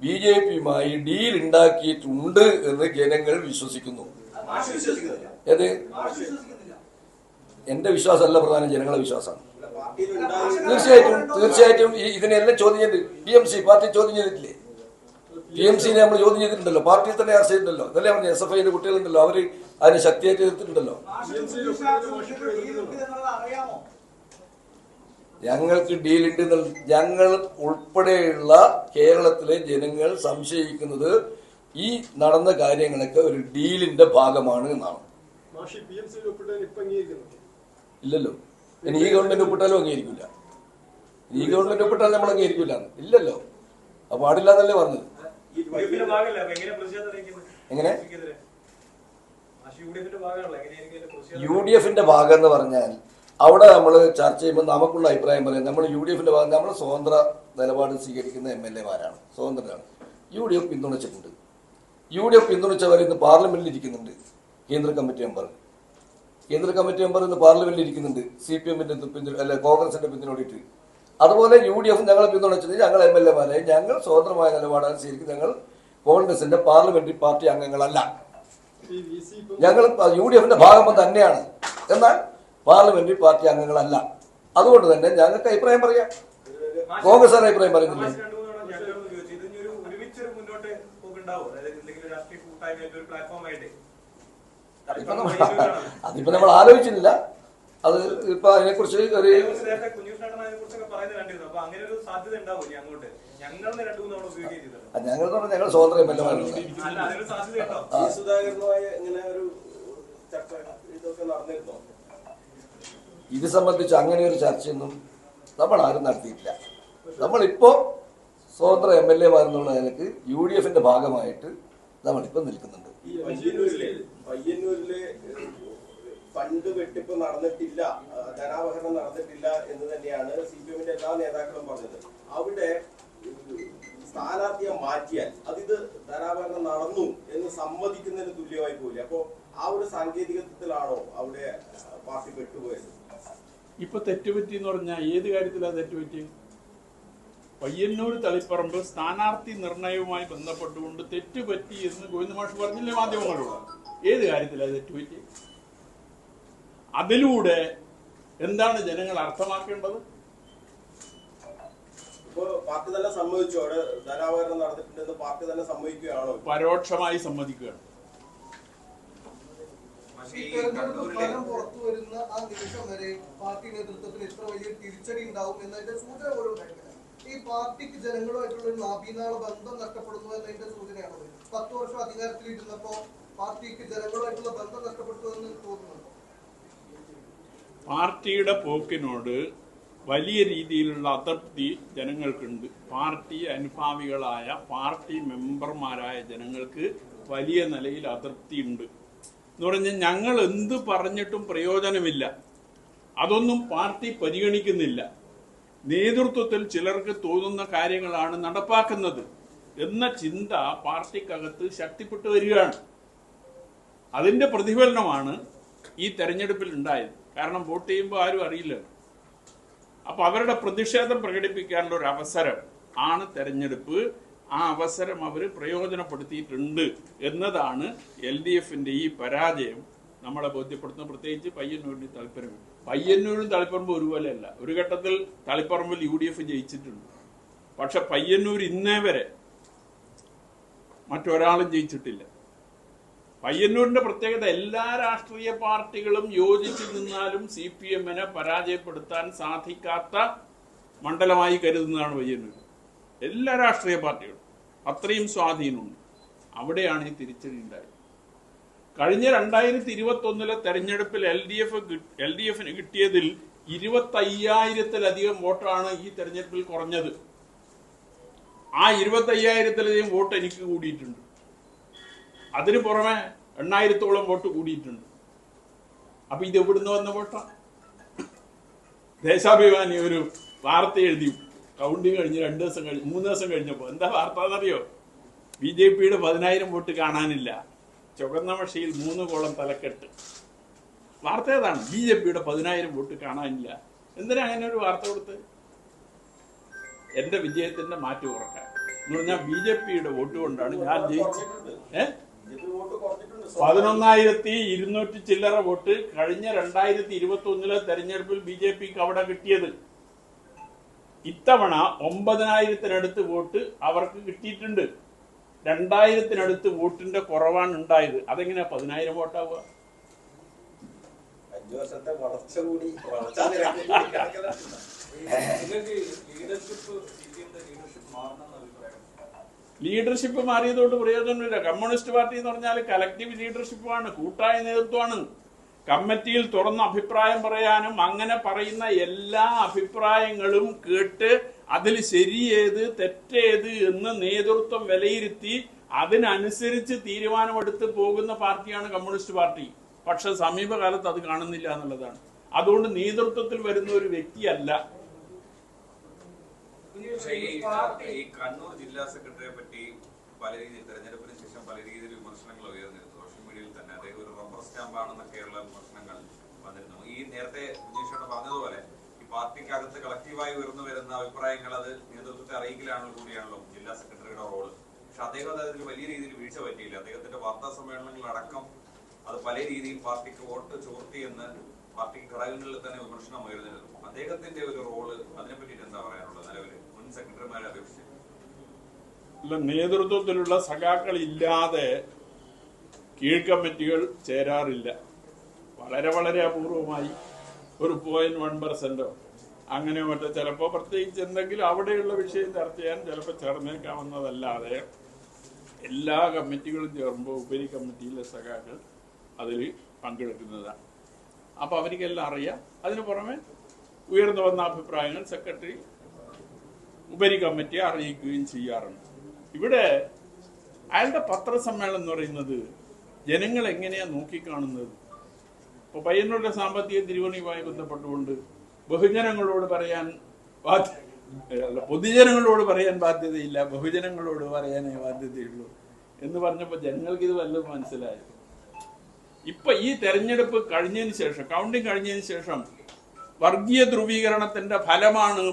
BJPയുമായി ഡീൽ ഉണ്ടാക്കിയിട്ടുണ്ട് എന്ന് ജനങ്ങൾ വിശ്വസിക്കുന്നു. ഏത്? എന്റെ വിശ്വാസമല്ല പ്രധാനം, ജനങ്ങളെ വിശ്വാസമാണ്. തീർച്ചയായിട്ടും ഇതിനെല്ലാം ചോദ്യം ചെയ്തിട്ട് PMC പാർട്ടി ചോദ്യം ചെയ്തിട്ടില്ലേ? PMCനെ നമ്മൾ ചോദ്യം ചെയ്തിട്ടുണ്ടല്ലോ, പാർട്ടിയിൽ തന്നെ അറസ്റ്റ് ചെയ്തിട്ടുണ്ടല്ലോ. അതല്ലേ പറഞ്ഞ SFIന്റെ കുട്ടികളുണ്ടല്ലോ, അവര് അതിന് ശക്തിയായിട്ട് എതിർത്തിട്ടുണ്ടല്ലോ. ഞങ്ങൾക്ക് ഡീലുണ്ട്. ഞങ്ങൾ ഉൾപ്പെടെയുള്ള കേരളത്തിലെ ജനങ്ങൾ സംശയിക്കുന്നത് ഈ നടന്ന കാര്യങ്ങളൊക്കെ ഒരു ഡീലിന്റെ ഭാഗമാണ് എന്നാണ്. ഇല്ലല്ലോ, ഇനി ഈ ഗവൺമെന്റ് ഒപ്പിട്ടാലും അംഗീകരിക്കില്ല. ഈ ഗവൺമെന്റ് ഒപ്പിട്ടാലും നമ്മൾ അംഗീകരിക്കില്ല. ഇല്ലല്ലോ, അത് പാടില്ല എന്നല്ലേ പറഞ്ഞത്. എങ്ങനെ UDFന്റെ ഭാഗം എന്ന് പറഞ്ഞാൽ അവിടെ നമ്മൾ ചർച്ച ചെയ്യുമ്പോൾ നമുക്കുള്ള അഭിപ്രായം പറയാം. നമ്മൾ UDFന്റെ ഭാഗം, നമ്മൾ സ്വതന്ത്ര നിലപാട് സ്വീകരിക്കുന്ന MLAമാരാണ്, സ്വതന്ത്രരാണ്. UDF പിന്തുണച്ചിട്ടുണ്ട്. UDF പിന്തുണച്ചവർ ഇന്ന് പാർലമെന്റിൽ ഇരിക്കുന്നുണ്ട്. കേന്ദ്ര കമ്മിറ്റി മെമ്പർ ഇന്ന് പാർലമെന്റിൽ ഇരിക്കുന്നുണ്ട്. CPM-ന്റെ അല്ല കോൺഗ്രസിന്റെ പിന്തുണയോടിയിട്ട്. അതുപോലെ UDF ഞങ്ങളെ പിന്തുണച്ചത് ഞങ്ങൾ MLA-മാരെ ഞങ്ങൾ സ്വതന്ത്രമായ നിലപാടാണ് സ്വീകരിക്കുന്നത്. ഞങ്ങൾ കോൺഗ്രസിന്റെ പാർലമെന്ററി പാർട്ടി അംഗങ്ങളല്ല. ഞങ്ങൾ UDF-ന്റെ ഭാഗം തന്നെയാണ്, എന്നാൽ പാർലമെന്ററി പാർട്ടി അംഗങ്ങളല്ല. അതുകൊണ്ട് തന്നെ ഞങ്ങൾക്ക് അഭിപ്രായം പറയാം. കോൺഗ്രസ് അഭിപ്രായം പറയുന്നില്ലേ? അതിപ്പോ നമ്മൾ ആലോചിച്ചില്ല. അത് ഇപ്പൊ അതിനെക്കുറിച്ച് ഒരു ഞങ്ങൾ സ്വതന്ത്ര MLA-മാരാണ്. ഇത് സംബന്ധിച്ച് അങ്ങനെ ഒരു ചർച്ചയൊന്നും നമ്മൾ ആരും നടത്തിയിട്ടില്ല. നമ്മളിപ്പോ സ്വതന്ത്ര MLA-മാരെന്നുള്ള നിലക്ക് UDF-ന്റെ ഭാഗമായിട്ട് നമ്മളിപ്പോ നിൽക്കുന്നുണ്ട്. പയ്യന്നൂരില് ഫണ്ട് വെട്ടിപ്പ് നടന്നിട്ടില്ല, ധനാവഹരണം നടന്നിട്ടില്ല എന്ന് തന്നെയാണ് CPM-ന്റെ എല്ലാ നേതാക്കളും പറഞ്ഞത്. അവിടെ സ്ഥാനാർത്ഥിയെ മാറ്റിയാൽ അതിത് ധനാവഹരണം നടന്നു എന്ന് സമ്മതിക്കുന്നതിന് തുല്യമായി പോയില്ല. അപ്പോ ആ ഒരു സാങ്കേതികത്വത്തിലാണോ അവിടെ പാർട്ടി പെട്ടുപോയത്? ഇപ്പൊ തെറ്റുപറ്റി എന്ന് പറഞ്ഞാൽ ഏത് കാര്യത്തിലാണ് തെറ്റുപറ്റി? പയ്യന്നൂർ തളിപ്പറമ്പ് സ്ഥാനാർത്ഥി നിർണയവുമായി ബന്ധപ്പെട്ടുകൊണ്ട് തെറ്റുപറ്റി എന്ന് ഗോവിന്ദ മാഷ് പറഞ്ഞില്ലേ മാധ്യമങ്ങളോട്? ഏത് കാര്യത്തിലാണ് തെറ്റുപറ്റി? അതിലൂടെ എന്താണ് ജനങ്ങൾ അർത്ഥമാക്കേണ്ടത്? പാർട്ടി തന്നെ സമ്മതിച്ചു, അവിടെ ധനാവഹരണം നടന്നിട്ടുണ്ടെന്ന് പാർട്ടി തന്നെ സമ്മതിക്കുകയാണോ? പരോക്ഷമായി സമ്മതിക്കുകയാണ്. ഫലം പുറത്തു വരുന്ന ആ നിമിഷം വരെ പാർട്ടി നേതൃത്വത്തിന് ഇത്ര വലിയ തിരിച്ചടി ഉണ്ടാവും എന്നതിന്റെ സൂചന പോലും ഉണ്ടായില്ല. ഈ പാർട്ടിക്ക് ജനങ്ങളുമായിട്ടുള്ള ഒരു നാഭീനാള ബന്ധം നഷ്ടപ്പെടുന്നു എന്നതിന്റെ സൂചനയാണത്. 10 വർഷം അധികാരത്തിൽ ഇരുന്നപ്പോ പാർട്ടിക്ക് ജനങ്ങളുമായിട്ടുള്ള ബന്ധം നഷ്ടപ്പെട്ടു എന്ന് തോന്നുന്നുണ്ടോ? പാർട്ടിയുടെ പോക്കിനോട് വലിയ രീതിയിലുള്ള അതൃപ്തി ജനങ്ങൾക്കുണ്ട്. പാർട്ടി അനുഭാവികളായ പാർട്ടി മെമ്പർമാരായ ജനങ്ങൾക്ക് വലിയ നിലയിൽ അതൃപ്തി ഉണ്ട്. എന്ന് പറഞ്ഞാൽ ഞങ്ങൾ എന്ത് പറഞ്ഞിട്ടും പ്രയോജനമില്ല, അതൊന്നും പാർട്ടി പരിഗണിക്കുന്നില്ല, നേതൃത്വത്തിൽ ചിലർക്ക് തോന്നുന്ന കാര്യങ്ങളാണ് നടപ്പാക്കുന്നത് എന്ന ചിന്ത പാർട്ടിക്കകത്ത് ശക്തിപ്പെട്ടു വരികയാണ്. അതിന്റെ പ്രതിഫലനമാണ് ഈ തെരഞ്ഞെടുപ്പിൽ ഉണ്ടായത്. കാരണം വോട്ട് ചെയ്യുമ്പോൾ ആരും അറിയില്ല. അപ്പൊ അവരുടെ പ്രതിഷേധം പ്രകടിപ്പിക്കാനുള്ള ഒരു അവസരം ആണ് തെരഞ്ഞെടുപ്പ്. ആ അവസരം അവർ പ്രയോജനപ്പെടുത്തിയിട്ടുണ്ട് എന്നതാണ് LDF-ന്റെ ഈ പരാജയം നമ്മളെ ബോധ്യപ്പെടുത്തുന്നത്. പ്രത്യേകിച്ച് പയ്യന്നൂരിന് താല്പര്യം. പയ്യന്നൂരും തളിപ്പറമ്പ് ഒരുപോലെയല്ല. ഒരു ഘട്ടത്തിൽ തളിപ്പറമ്പിൽ UDF ജയിച്ചിട്ടുണ്ട്. പക്ഷെ പയ്യന്നൂർ ഇന്നേ വരെ മറ്റൊരാളും ജയിച്ചിട്ടില്ല. പയ്യന്നൂരിന്റെ പ്രത്യേകത എല്ലാ രാഷ്ട്രീയ പാർട്ടികളും യോജിച്ചു നിന്നാലും CPM-നെ പരാജയപ്പെടുത്താൻ സാധിക്കാത്ത മണ്ഡലമായി കരുതുന്നതാണ് പയ്യന്നൂർ. എല്ലാ രാഷ്ട്രീയ പാർട്ടികളും അത്രയും സ്വാധീനമുണ്ട്. അവിടെയാണ് ഈ തിരിച്ചടി ഉണ്ടായത്. കഴിഞ്ഞ 2021 തെരഞ്ഞെടുപ്പിൽ LDF-ന് കിട്ടിയതിൽ 25,000-ത്തിലധികം വോട്ടാണ് ഈ തെരഞ്ഞെടുപ്പിൽ കുറഞ്ഞത്. ആ 25,000-ത്തിലധികം വോട്ട് എനിക്ക് കൂടിയിട്ടുണ്ട്. അതിനു പുറമെ 8,000-ഓളം വോട്ട് കൂടിയിട്ടുണ്ട്. അപ്പൊ ഇത് എവിടുന്ന് വന്ന വോട്ടാണ്? ദേശാഭിമാനി ഒരു വാർത്ത എഴുതി, കൗണ്ടിങ് കഴിഞ്ഞ് 3 ദിവസം കഴിഞ്ഞപ്പോ. എന്താ വാർത്ത എന്നറിയോ? BJP-യുടെ 10,000 വോട്ട് കാണാനില്ല, ചുവന്ന മഷിയിൽ 3 കോളം തലക്കെട്ട്. വാർത്ത ഏതാണ്? BJP-യുടെ 10,000 വോട്ട് കാണാനില്ല. എന്തിനാ അങ്ങനെ ഒരു വാർത്ത കൊടുത്ത്? എന്റെ വിജയത്തിന്റെ മാറ്റം കുറക്കാൻ എന്ന് പറഞ്ഞാൽ BJP-യുടെ വോട്ട് കൊണ്ടാണ് ഞാൻ ജയിച്ചത്. 11,200 ചില്ലറ വോട്ട് കഴിഞ്ഞ 2021 തെരഞ്ഞെടുപ്പിൽ BJP-ക്ക് അവിടെ കിട്ടിയത്. ഇത്തവണ 9,000-ത്തിനടുത്ത് വോട്ട് അവർക്ക് കിട്ടിയിട്ടുണ്ട്. 2,000-ത്തിനടുത്ത് വോട്ടിന്റെ കുറവാണ് ഉണ്ടായത്. അതെങ്ങനെയാ 10,000 വോട്ടാവുക? 5 വർഷത്തെ വളർച്ച കൂടി ലീഡർഷിപ്പ് മാറിയതുകൊണ്ട് പ്രയോജനമില്ല. കമ്മ്യൂണിസ്റ്റ് പാർട്ടി എന്ന് പറഞ്ഞാൽ കലക്റ്റീവ് ലീഡർഷിപ്പാണ്, കൂട്ടായ നേതൃത്വമാണ്. കമ്മിറ്റിയിൽ തുറന്ന അഭിപ്രായം പറയാനും അങ്ങനെ പറയുന്ന എല്ലാ അഭിപ്രായങ്ങളും കേട്ട് അതിൽ ശരിയേത് തെറ്റേത് എന്ന് നേതൃത്വം വിലയിരുത്തി അതിനനുസരിച്ച് തീരുമാനമെടുത്ത് പോകുന്ന പാർട്ടിയാണ് കമ്മ്യൂണിസ്റ്റ് പാർട്ടി. പക്ഷെ സമീപകാലത്ത് അത് കാണുന്നില്ല എന്നുള്ളതാണ്. അതുകൊണ്ട് നേതൃത്വത്തിൽ വരുന്ന ഒരു വ്യക്തിയല്ല. ഈ കണ്ണൂർ ജില്ലാ സെക്രട്ടറിയെ പറ്റി പല രീതിയിൽ തെരഞ്ഞെടുപ്പിന് ശേഷം പല രീതിയിൽ വിമർശനങ്ങൾ ഉയർന്നിരുന്നു. സോഷ്യൽ മീഡിയയിൽ തന്നെ അദ്ദേഹം ഒരു റബ്ബർ സ്റ്റാമ്പാണെന്നൊക്കെയുള്ള വിമർശനങ്ങൾ വന്നിരുന്നു. ഈ നേരത്തെ വിജയ് പറഞ്ഞതുപോലെ ഈ പാർട്ടിക്കകത്ത് കളക്റ്റീവായി ഉയർന്നു വരുന്ന അഭിപ്രായങ്ങൾ അത് നേതൃത്വത്തെ അറിയിക്കലാണല്ലോ കൂടിയാണല്ലോ ജില്ലാ സെക്രട്ടറിയുടെ റോള്. പക്ഷെ അദ്ദേഹം അതിൽ വലിയ രീതിയിൽ വീഴ്ച പറ്റിയില്ല. അദ്ദേഹത്തിന്റെ വാർത്താ സമ്മേളനങ്ങളടക്കം അത് പല രീതിയിൽ പാർട്ടിക്ക് വോട്ട് ചോർത്തി എന്ന് പാർട്ടി ഘടകങ്ങളിൽ തന്നെ വിമർശനം ഉയർന്നിരുന്നു. അദ്ദേഹത്തിന്റെ ഒരു റോള് അതിനെ പറ്റിയിട്ട് എന്താ പറയാനുള്ളത് നിലവിൽ മുൻ സെക്രട്ടറിമാരെ അപേക്ഷിച്ച്? നേതൃത്വത്തിലുള്ള സഖാക്കൾ ഇല്ലാതെ കീഴ്കമ്മിറ്റികൾ ചേരാറില്ല. വളരെ വളരെ അപൂർവമായി ഒരു 0.1% അങ്ങനെ മറ്റോ ചിലപ്പോൾ പ്രത്യേകിച്ച് എന്തെങ്കിലും അവിടെയുള്ള വിഷയം ചർച്ച ചെയ്യാൻ ചിലപ്പോൾ ചേർന്നേക്കാവുന്നതല്ലാതെ എല്ലാ കമ്മിറ്റികളും ചേർമ്പോൾ ഉപരി കമ്മിറ്റിയിലെ സഖാക്കൾ അതിൽ പങ്കെടുക്കുന്നതാണ്. അപ്പോൾ അവർക്കെല്ലാം അറിയാം. അതിന് പുറമെ ഉയർന്നു വന്ന അഭിപ്രായങ്ങൾ സെക്രട്ടറി ഉപരി കമ്മിറ്റിയെ അറിയിക്കുകയും ചെയ്യാറുണ്ട്. ഇവിടെ അയാളുടെ പത്രസമ്മേളനം എന്ന് പറയുന്നത് ജനങ്ങൾ എങ്ങനെയാണ് നോക്കിക്കാണുന്നത്? ഇപ്പോൾ പയ്യന്നൂരിലെ സാമ്പത്തിക തിരിമറിയുമായി ബന്ധപ്പെട്ടുകൊണ്ട് ബഹുജനങ്ങളോട് പറയാൻ പൊതുജനങ്ങളോട് പറയാൻ ബാധ്യതയില്ല, ബഹുജനങ്ങളോട് പറയാനേ ബാധ്യതയുള്ളൂ എന്ന് പറഞ്ഞപ്പോൾ ജനങ്ങൾക്ക് ഇത് വല്ലതും മനസ്സിലായി. ഇപ്പൊ ഈ തെരഞ്ഞെടുപ്പ് കഴിഞ്ഞതിന് ശേഷം, കൗണ്ടിങ് കഴിഞ്ഞതിന് ശേഷം വർഗീയ ധ്രുവീകരണത്തിന്റെ ഫലമാണ്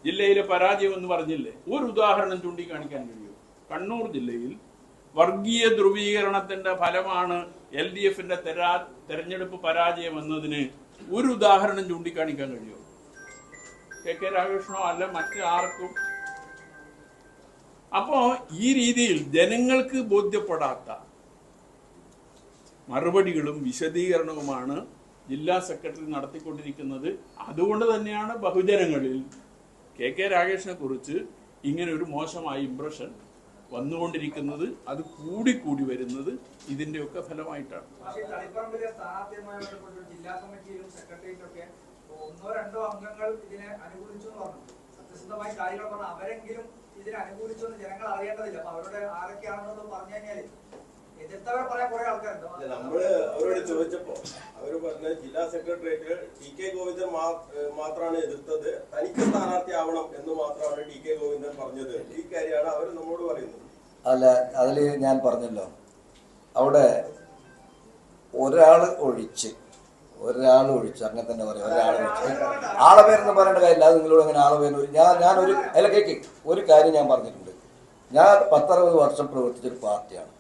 ജില്ലയിലെ പരാജയം എന്ന് പറഞ്ഞില്ലേ? ഒരു ഉദാഹരണം ചൂണ്ടിക്കാണിക്കാൻ കഴിയും. കണ്ണൂർ ജില്ലയിൽ വർഗീയ ധ്രുവീകരണത്തിന്റെ ഫലമാണ് LDFന്റെ തെരഞ്ഞെടുപ്പ് പരാജയം എന്നതിന് ഒരു ഉദാഹരണം ചൂണ്ടിക്കാണിക്കാൻ കഴിയുമോ? KK രാഗകൃഷ്ണനോ അല്ല മറ്റ് ആർക്കും? അപ്പോ ഈ രീതിയിൽ ജനങ്ങൾക്ക് ബോധ്യപ്പെടാത്ത മറുപടികളും വിശദീകരണവുമാണ് ജില്ലാ സെക്രട്ടറി നടത്തിക്കൊണ്ടിരിക്കുന്നത്. അതുകൊണ്ട് തന്നെയാണ് ബഹുജനങ്ങളിൽ KK രാഗേഷിനെ കുറിച്ച് ഇങ്ങനെ ഒരു മോശമായ ഇംപ്രഷൻ വന്നുകൊണ്ടിരിക്കുന്നത്. അത് കൂടി വരുന്നത് ഇതിന്റെയൊക്കെ ഫലമായിട്ടാണ്. തളിപ്പറമ്പിലെ സ്ഥാനാർത്ഥിയുമായി ബന്ധപ്പെട്ട് ജില്ലാ കമ്മിറ്റിയിലും സെക്രട്ടേറിയറ്റും ഒക്കെ 1-2 അംഗങ്ങൾ ഇതിനെ അനുകൂലിച്ചു എന്ന് പറഞ്ഞു. സത്യസന്ധമായി കാര്യങ്ങൾ പറഞ്ഞാൽ അവരെങ്കിലും ഇതിനെ അനുകൂലിച്ചു എന്ന് ജനങ്ങൾ അറിയേണ്ടതില്ല. അപ്പൊ അവരുടെ ആരൊക്കെയാണെന്നൊന്നും പറഞ്ഞു കഴിഞ്ഞാല് എതിർത്തവരെ പറയാൻ കുറെ ആൾക്കാരുണ്ട്. നമ്മള് അവരോട് ചോദിച്ചപ്പോ അവര് പറഞ്ഞ ജില്ലാ സെക്രട്ടേറിയറ്റ് TK ഗോവിന്ദൻ മാത്രമാണ് എതിർത്തത്, തനിക്ക് സ്ഥാനാർത്ഥി ആവണം എന്ന് മാത്രമാണ് TK ഗോവിന്ദൻ പറഞ്ഞത്. ഈ കാര്യമാണ് അവർ നമ്മോട് പറയുന്നത്. അല്ല, അതിൽ ഞാൻ പറഞ്ഞല്ലോ, അവിടെ ഒരാൾ ഒഴിച്ച് അങ്ങനെ തന്നെ പറയാം. ഒരാൾ ഒഴിച്ച് ആളെ പേരൊന്നും പറയേണ്ട കാര്യമില്ല. അത് നിങ്ങളോട് അങ്ങനെ ആളെ പേര് ഞാനൊരു അല്ല കേക്ക് ഒരു കാര്യം ഞാൻ പറഞ്ഞിട്ടുണ്ട്. ഞാൻ 10-60 വർഷം പ്രവർത്തിച്ചൊരു പാർട്ടിയാണ്.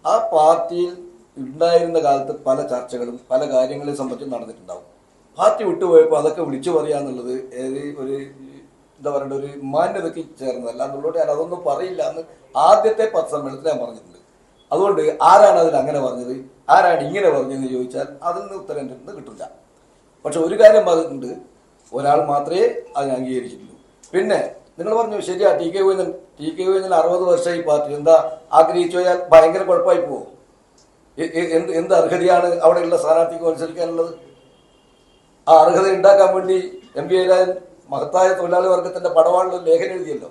ആ പാർട്ടിയിൽ ഉണ്ടായിരുന്ന കാലത്ത് പല ചർച്ചകളും പല കാര്യങ്ങളെ സംബന്ധിച്ച് നടന്നിട്ടുണ്ടാവും. പാർട്ടി വിട്ടുപോയപ്പോൾ അതൊക്കെ വിളിച്ചു പറയാന്നുള്ളത് ഒരു എന്താ പറയണ്ട ഒരു മാന്യതയ്ക്ക് ചേർന്നതല്ല എന്നുള്ളതുകൊണ്ട് ഞാൻ അതൊന്നും പറയില്ല എന്ന് ആദ്യത്തെ 10 സമ്മേളനത്തിൽ ഞാൻ പറഞ്ഞിട്ടുണ്ട്. അതുകൊണ്ട് ആരാണ് അതിൽ അങ്ങനെ പറഞ്ഞത്, ആരാണ് ഇങ്ങനെ പറഞ്ഞതെന്ന് ചോദിച്ചാൽ അതിൽ നിന്ന് ഉത്തരം എൻ്റെ നിന്ന് കിട്ടില്ല. പക്ഷെ ഒരു കാര്യം പറഞ്ഞിട്ടുണ്ട്, ഒരാൾ മാത്രമേ അതിനെ അംഗീകരിച്ചിട്ടുള്ളൂ. പിന്നെ നിങ്ങൾ പറഞ്ഞു ശരിയാ, TK ഗോവിന്ദൻ 60 വർഷമായി പാർട്ടി എന്താ ആഗ്രഹിച്ചു പോയാൽ ഭയങ്കര കുഴപ്പമായി പോകും. എന്ത് അർഹതയാണ് അവിടെയുള്ള സ്ഥാനാർത്ഥിക്ക് മത്സരിക്കാനുള്ളത്? ആ അർഹത ഉണ്ടാക്കാൻ വേണ്ടി MV ജയരാജൻ മഹത്തായ തൊഴിലാളി വർഗത്തിന്റെ പടവാളിൽ ലേഖനം എഴുതിയല്ലോ.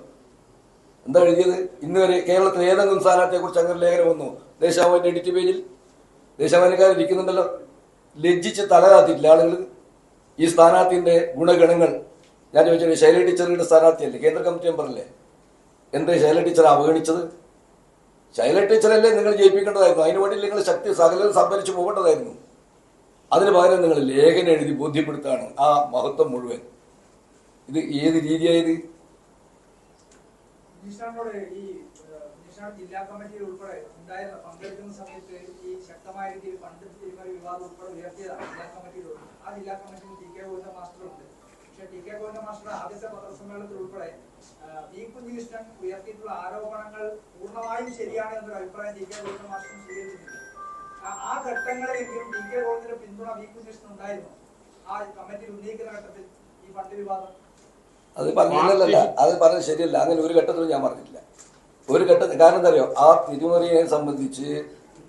എന്താ എഴുതിയത്? ഇന്ന് വരെ കേരളത്തിൽ ഏതെങ്കിലും സ്ഥാനാർത്ഥിയെ കുറിച്ച് അങ്ങനെ ലേഖനം വന്നു? ദേശാഭിമാനിന്റെ എഡിറ്റ് പേജിൽ ദേശാഭിമാനിക്കാർ ഇരിക്കുന്നുണ്ടല്ലോ. ലജ്ജിച്ച് തലതാത്തിട്ടില്ല ആളുകൾ. ഈ സ്ഥാനാർത്ഥിന്റെ ഗുണഗണങ്ങൾ ഞാൻ ചോദിച്ചത്. ശൈല ടീച്ചറുടെ സ്ഥാനാർത്ഥിയല്ലേ, കേന്ദ്ര കമ്മിറ്റി മെമ്പറല്ലേ? എന്തേ ശൈല ടീച്ചർ അവഗണിച്ചത്? ശൈല ടീച്ചറല്ലേ നിങ്ങൾ ജയിപ്പിക്കേണ്ടതായിരുന്നു. അതിനുവേണ്ടി നിങ്ങൾ ശക്തി സകലം സംഭരിച്ചു പോകേണ്ടതായിരുന്നു. അതിന് പകരം നിങ്ങൾ ലേഖനം എഴുതി ബോധ്യപ്പെടുത്താണ് ആ മഹത്വം മുഴുവൻ. ഇത് ഏത് രീതിയായത്? ജില്ലാ കമ്മിറ്റിയിൽ ഉൾപ്പെടെ ഉണ്ടായിരുന്ന പങ്കെടുക്കുന്ന സമയത്ത് ഈ ശക്തമായ രീതിയിൽ ഫണ്ട് തിരിമറി വിവാദം ഉൾപ്പെടെ ഉയർത്തിയതാണ് ജില്ലാ കമ്മിറ്റിയിൽ. ആ ജില്ലാ കമ്മിറ്റിയിൽ TK ഗോവിന്ദൻ മാസ്റ്റർ ഉണ്ട്. പക്ഷെ TK ഗോവിന്ദൻ മാസ്റ്റർ ആദ്യത്തെ പത്രസമ്മേളനത്തിൽ ഉൾപ്പെടെ ഈ കുഞ്ഞികൃഷ്ണൻ ഉയർത്തിയിട്ടുള്ള ആരോപണങ്ങൾ പൂർണ്ണമായും ശരിയാണ് എന്നൊരു അഭിപ്രായം TK ഗോവിന്ദൻ മാസ്റ്റർ സ്വീകരിച്ചിട്ടുണ്ട്. ആ ഘട്ടങ്ങളിലെങ്കിലും TK ഗോവിന്ദന്റെ പിന്തുണ ഈ കുഞ്ഞികൃഷ്ണൻ ഉണ്ടായിരുന്നു ആ കമ്മിറ്റിയിൽ ഉന്നയിക്കുന്ന ഘട്ടത്തിൽ ഈ ഫണ്ട് വിവാദം? അത് പറഞ്ഞില്ലല്ല, അത് പറഞ്ഞത് ശരിയല്ല. അങ്ങനെ ഒരു ഘട്ടത്തിലും ഞാൻ പറഞ്ഞിട്ടില്ല. ഒരു ഘട്ടത്തിൽ കാരണം എന്താ അറിയോ, ആ തിരുമറിയെ സംബന്ധിച്ച്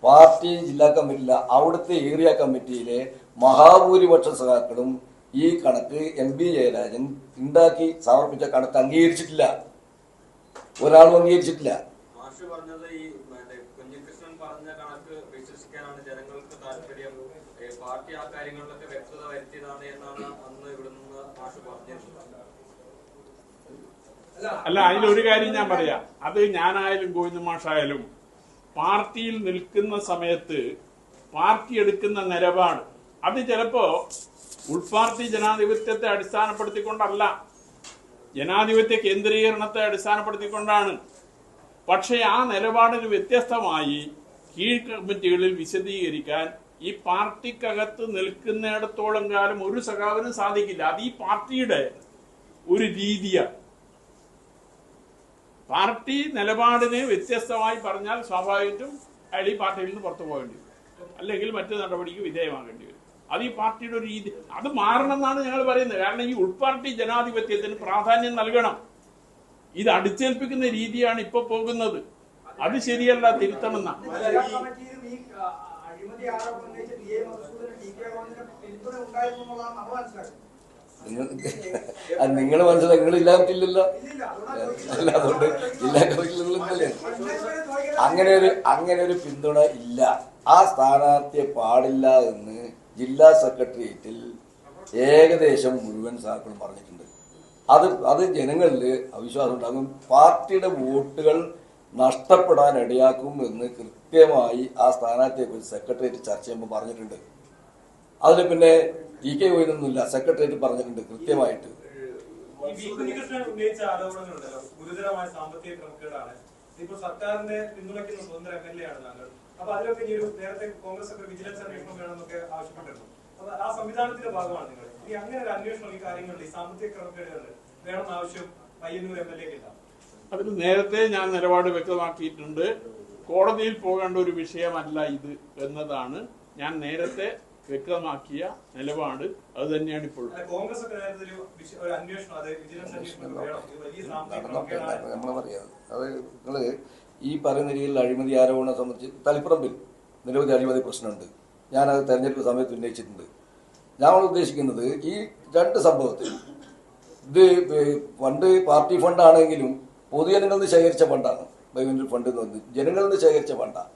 പാർട്ടി ജില്ലാ കമ്മിറ്റിയില്ല, അവിടുത്തെ ഏരിയ കമ്മിറ്റിയിലെ മഹാഭൂരിപക്ഷ സഖാക്കളും ഈ കണക്ക് MV ജയരാജൻ ഉണ്ടാക്കി സമർപ്പിച്ച കണക്ക് അംഗീകരിച്ചിട്ടില്ല. ഒരാളും അംഗീകരിച്ചിട്ടില്ല. മാഷ് പറഞ്ഞത് ഈ കുഞ്ഞികൃഷ്ണൻ പറഞ്ഞ കണക്ക് വിശ്വസിക്കാനാണ് ജനങ്ങൾക്ക് താല്പര്യം. പാർട്ടി ആ കാര്യങ്ങളിലൊക്കെ വ്യക്തത വരുത്തിയതാണ് എന്നാണ് അന്ന് ഇവിടെ നിന്ന് മാഷ് പറഞ്ഞിരുന്നത്. അല്ല, അതിലൊരു കാര്യം ഞാൻ പറയാം. അത് ഞാനായാലും ഗോവിന്ദ മാഷായാലും പാർട്ടിയിൽ നിൽക്കുന്ന സമയത്ത് പാർട്ടി എടുക്കുന്ന നിലപാട് അത് ചിലപ്പോ ഉൾപാർട്ടി ജനാധിപത്യത്തെ അടിസ്ഥാനപ്പെടുത്തിക്കൊണ്ടല്ല, ജനാധിപത്യ കേന്ദ്രീകരണത്തെ അടിസ്ഥാനപ്പെടുത്തിക്കൊണ്ടാണ്. പക്ഷേ ആ നിലപാടിന് വ്യത്യസ്തമായി കീഴ് കമ്മിറ്റികളിൽ വിശദീകരിക്കാൻ ഈ പാർട്ടിക്കകത്ത് നിൽക്കുന്നിടത്തോളം കാലം ഒരു സഖാവിനും സാധിക്കില്ല. അത് ഈ പാർട്ടിയുടെ ഒരു രീതിയാണ്. പാർട്ടി നിലപാടിന് വ്യത്യസ്തമായി പറഞ്ഞാൽ സ്വാഭാവികമായിട്ടും അയാൾ ഈ പാർട്ടിയിൽ നിന്ന് പുറത്തു പോകേണ്ടി വരും, അല്ലെങ്കിൽ മറ്റു നടപടിക്ക് വിധേയമാകേണ്ടി വരും. അത് ഈ പാർട്ടിയുടെ ഒരു രീതി. അത് മാറണം എന്നാണ് ഞങ്ങൾ പറയുന്നത്. കാരണം ഈ ഉൾപാർട്ടി ജനാധിപത്യത്തിന് പ്രാധാന്യം നൽകണം. ഇത് അടിച്ചേൽപ്പിക്കുന്ന രീതിയാണ് ഇപ്പൊ പോകുന്നത്. അത് ശരിയല്ല, തിരുത്തണം എന്നാണ്. നിങ്ങൾ മനസ്സിലാക്കി, നിങ്ങൾ ഇല്ലാത്തില്ലല്ലോ. അല്ല, അതുകൊണ്ട് ജില്ലാ കമ്മിറ്റിയിലല്ലേ അങ്ങനെ ഒരു പിന്തുണ ഇല്ല. ആ സ്ഥാനാർത്ഥിയെ പാടില്ല എന്ന് ജില്ലാ സെക്രട്ടേറിയറ്റിൽ ഏകദേശം മുഴുവൻ സാക്കളും പറഞ്ഞിട്ടുണ്ട്. അത് ജനങ്ങളിൽ അവിശ്വാസം ഉണ്ടാകും, പാർട്ടിയുടെ വോട്ടുകൾ നഷ്ടപ്പെടാൻ ഇടയാക്കും എന്ന് കൃത്യമായി ആ സ്ഥാനാർത്ഥിയെക്കുറിച്ച് സെക്രട്ടേറിയറ്റ് ചർച്ച ചെയ്യുമ്പോൾ പറഞ്ഞിട്ടുണ്ട്. അതിൽ പിന്നെ TK പോയിട്ടൊന്നുമില്ല, സെക്രട്ടേറിയറ്റ് പറഞ്ഞിട്ടുണ്ട് കൃത്യമായിട്ട്. ഉന്നയിച്ച ആരോപണങ്ങളുണ്ടല്ലോ, ഗുരുതരമായ സാമ്പത്തിക ക്രമക്കേടാണ്. ഇപ്പൊ സർക്കാരിന്റെ പിന്തുണയ്ക്കുന്ന സ്വതന്ത്ര MLA ആണ് താങ്കൾ. അപ്പൊ അതിലൊക്കെ ഈ ഒരു നേരത്തെ കോൺഗ്രസ് ഒക്കെ വിജിലൻസ് അന്വേഷണം വേണമെന്നൊക്കെ ആവശ്യപ്പെട്ടിരുന്നു. അപ്പൊ ആ സംവിധാനത്തിന്റെ ഭാഗമാണ് നിങ്ങൾ. ഇനി അങ്ങനെ ഒരു അന്വേഷണം ഈ കാര്യങ്ങളിൽ ഈ സാമ്പത്തിക ക്രമക്കേടുകളിൽ വേണമെന്ന ആവശ്യം പയ്യന്നൂർ MLA ക്ക് ഇല്ല. അതിന് നേരത്തെ ഞാൻ നിലപാട് വ്യക്തമാക്കിയിട്ടുണ്ട്. കോടതിയിൽ പോകേണ്ട ഒരു വിഷയമല്ല ഇത് എന്നതാണ് ഞാൻ നേരത്തെ വ്യക്തമാക്കിയ നിലപാട്. അത് തന്നെയാണ് ഇപ്പോഴും. കോൺഗ്രസ് ഒക്കെ നേരത്തെ ഒരു അന്വേഷണം, അത് വിജിലൻസ് അന്വേഷണം വേണം, വലിയ സാമ്പത്തിക ക്രമക്കേടാണ്. നമ്മൾ പറയാം. അത് നിങ്ങൾ ഈ പറയുന്ന രീതിയിൽ അഴിമതി ആരോപണം സംബന്ധിച്ച് തളിപ്പറമ്പിൽ നിരവധി അഴിമതി പ്രശ്നമുണ്ട്. ഞാനത് തെരഞ്ഞെടുപ്പ് സമയത്ത് ഉന്നയിച്ചിട്ടുണ്ട്. ഞാൻ ഉദ്ദേശിക്കുന്നത് ഈ രണ്ട് സംഭവത്തിൽ ഇത് ഫണ്ട് പാർട്ടി ഫണ്ടാണെങ്കിലും പൊതുജനങ്ങളിൽ നിന്ന് ശേഖരിച്ച ഫണ്ടാണ്. ബൈവൻഡർ ഫണ്ട് എന്ന് പറഞ്ഞത് ജനങ്ങളിൽ നിന്ന് ശേഖരിച്ച ഫണ്ടാണ്.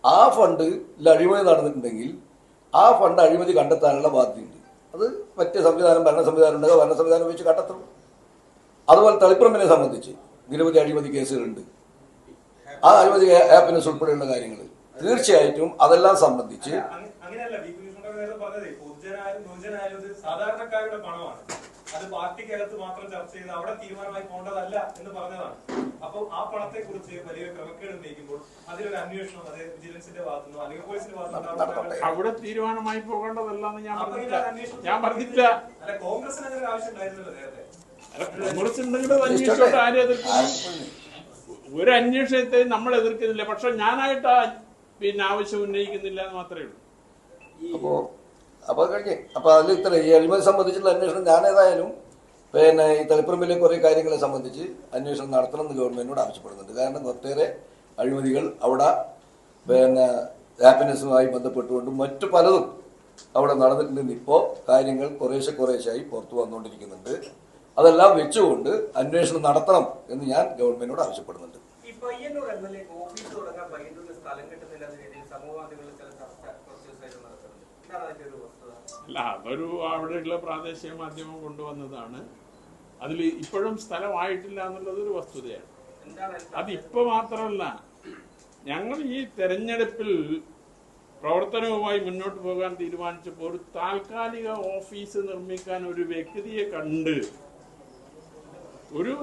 ആ ഫണ്ടിൽ അഴിമതി നടന്നിട്ടുണ്ടെങ്കിൽ ആ ഫണ്ട് അഴിമതി കണ്ടെത്താനുള്ള ബാധ്യതയുണ്ട്. അത് മറ്റ് സംവിധാനം, ഭരണ സംവിധാനം ഉണ്ടെങ്കിൽ ഭരണ സംവിധാനം വെച്ച് കണ്ടെത്തണം. അതുപോലെ തളിപ്പറമ്പിനെ സംബന്ധിച്ച് നിരവധി അഴിമതി കേസുകളുണ്ട്. ആ അഴിമതി ഹാപ്പിനെസ് ഉൾപ്പെടെയുള്ള കാര്യങ്ങൾ തീർച്ചയായിട്ടും അതെല്ലാം സംബന്ധിച്ച് അങ്ങനെയല്ല. പറഞ്ഞത് പൊതുജനായാലും സാധാരണക്കാരുടെ പണമാണ്. അത് പാർട്ടിക്കകത്ത് മാത്രം ചർച്ച ചെയ്ത് അവിടെ തീരുമാനമായി പോകേണ്ടതല്ല എന്ന് പറഞ്ഞതാണ്. അപ്പൊ ആ പണത്തെ കുറിച്ച് വലിയ ക്രമക്കേട് ഉന്നയിക്കുമ്പോൾ അതിലൊരു അന്വേഷണം, അത് വിജിലൻസിന്റെ ഭാഗത്തുനിന്നോ അല്ലെങ്കിൽ പോലീസിന്റെ ഭാഗത്തുനിന്നോ അവിടെ തീരുമാനമായി പോകേണ്ടതല്ല എന്ന് ഞാൻ പറഞ്ഞില്ല. അല്ല, കോൺഗ്രസിന് അങ്ങനെ ഒരു ആവശ്യം ഉണ്ടായിരുന്നല്ലോ നേരത്തെ. കോൺഗ്രസ് ഉണ്ടെങ്കിലും അന്വേഷിച്ചോട്ട് ആരും എതിർക്കുന്നു. ഒരു അന്വേഷണത്തെ നമ്മൾ എതിർക്കുന്നില്ല. പക്ഷെ ഞാനായിട്ട് ആവശ്യം ഉന്നയിക്കുന്നില്ല എന്ന് മാത്രമേ ഉള്ളൂ. അപ്പോൾ കഴിഞ്ഞ് അതിൽ ഇത്ര ഈ അഴിമതി സംബന്ധിച്ചുള്ള അന്വേഷണം ഞാനേതായാലും ഈ തളിപ്പറമ്പിലെ കുറേ കാര്യങ്ങളെ സംബന്ധിച്ച് അന്വേഷണം നടത്തണം എന്ന് ഗവൺമെന്റിനോട് ആവശ്യപ്പെടുന്നുണ്ട്. കാരണം ഒട്ടേറെ അഴിമതികൾ അവിടെ ഹാപ്പിനെസ്സുമായി ബന്ധപ്പെട്ടുകൊണ്ടും മറ്റു പലതും അവിടെ നടന്നിട്ടുണ്ടെന്ന് ഇപ്പോൾ കാര്യങ്ങൾ കുറേശ്ശെയായി പുറത്തു വന്നുകൊണ്ടിരിക്കുന്നുണ്ട്. അതെല്ലാം വെച്ചുകൊണ്ട് അന്വേഷണം നടത്തണം എന്ന് ഞാൻ ഗവൺമെന്റിനോട് ആവശ്യപ്പെടുന്നുണ്ട്. അല്ല, അതൊരു അവിടെയുള്ള പ്രാദേശിക മാധ്യമം കൊണ്ടുവന്നതാണ്. അതിൽ ഇപ്പോഴും സ്ഥലമായിട്ടില്ല എന്നുള്ളതൊരു വസ്തുതയാണ്. അതിപ്പോ മാത്രമല്ല, ഞങ്ങൾ ഈ തെരഞ്ഞെടുപ്പിൽ പ്രവർത്തനവുമായി മുന്നോട്ട് പോകാൻ തീരുമാനിച്ചപ്പോൾ ഒരു താൽക്കാലിക ഓഫീസ് നിർമ്മിക്കാൻ ഒരു വ്യക്തിയെ കണ്ട് ഒരു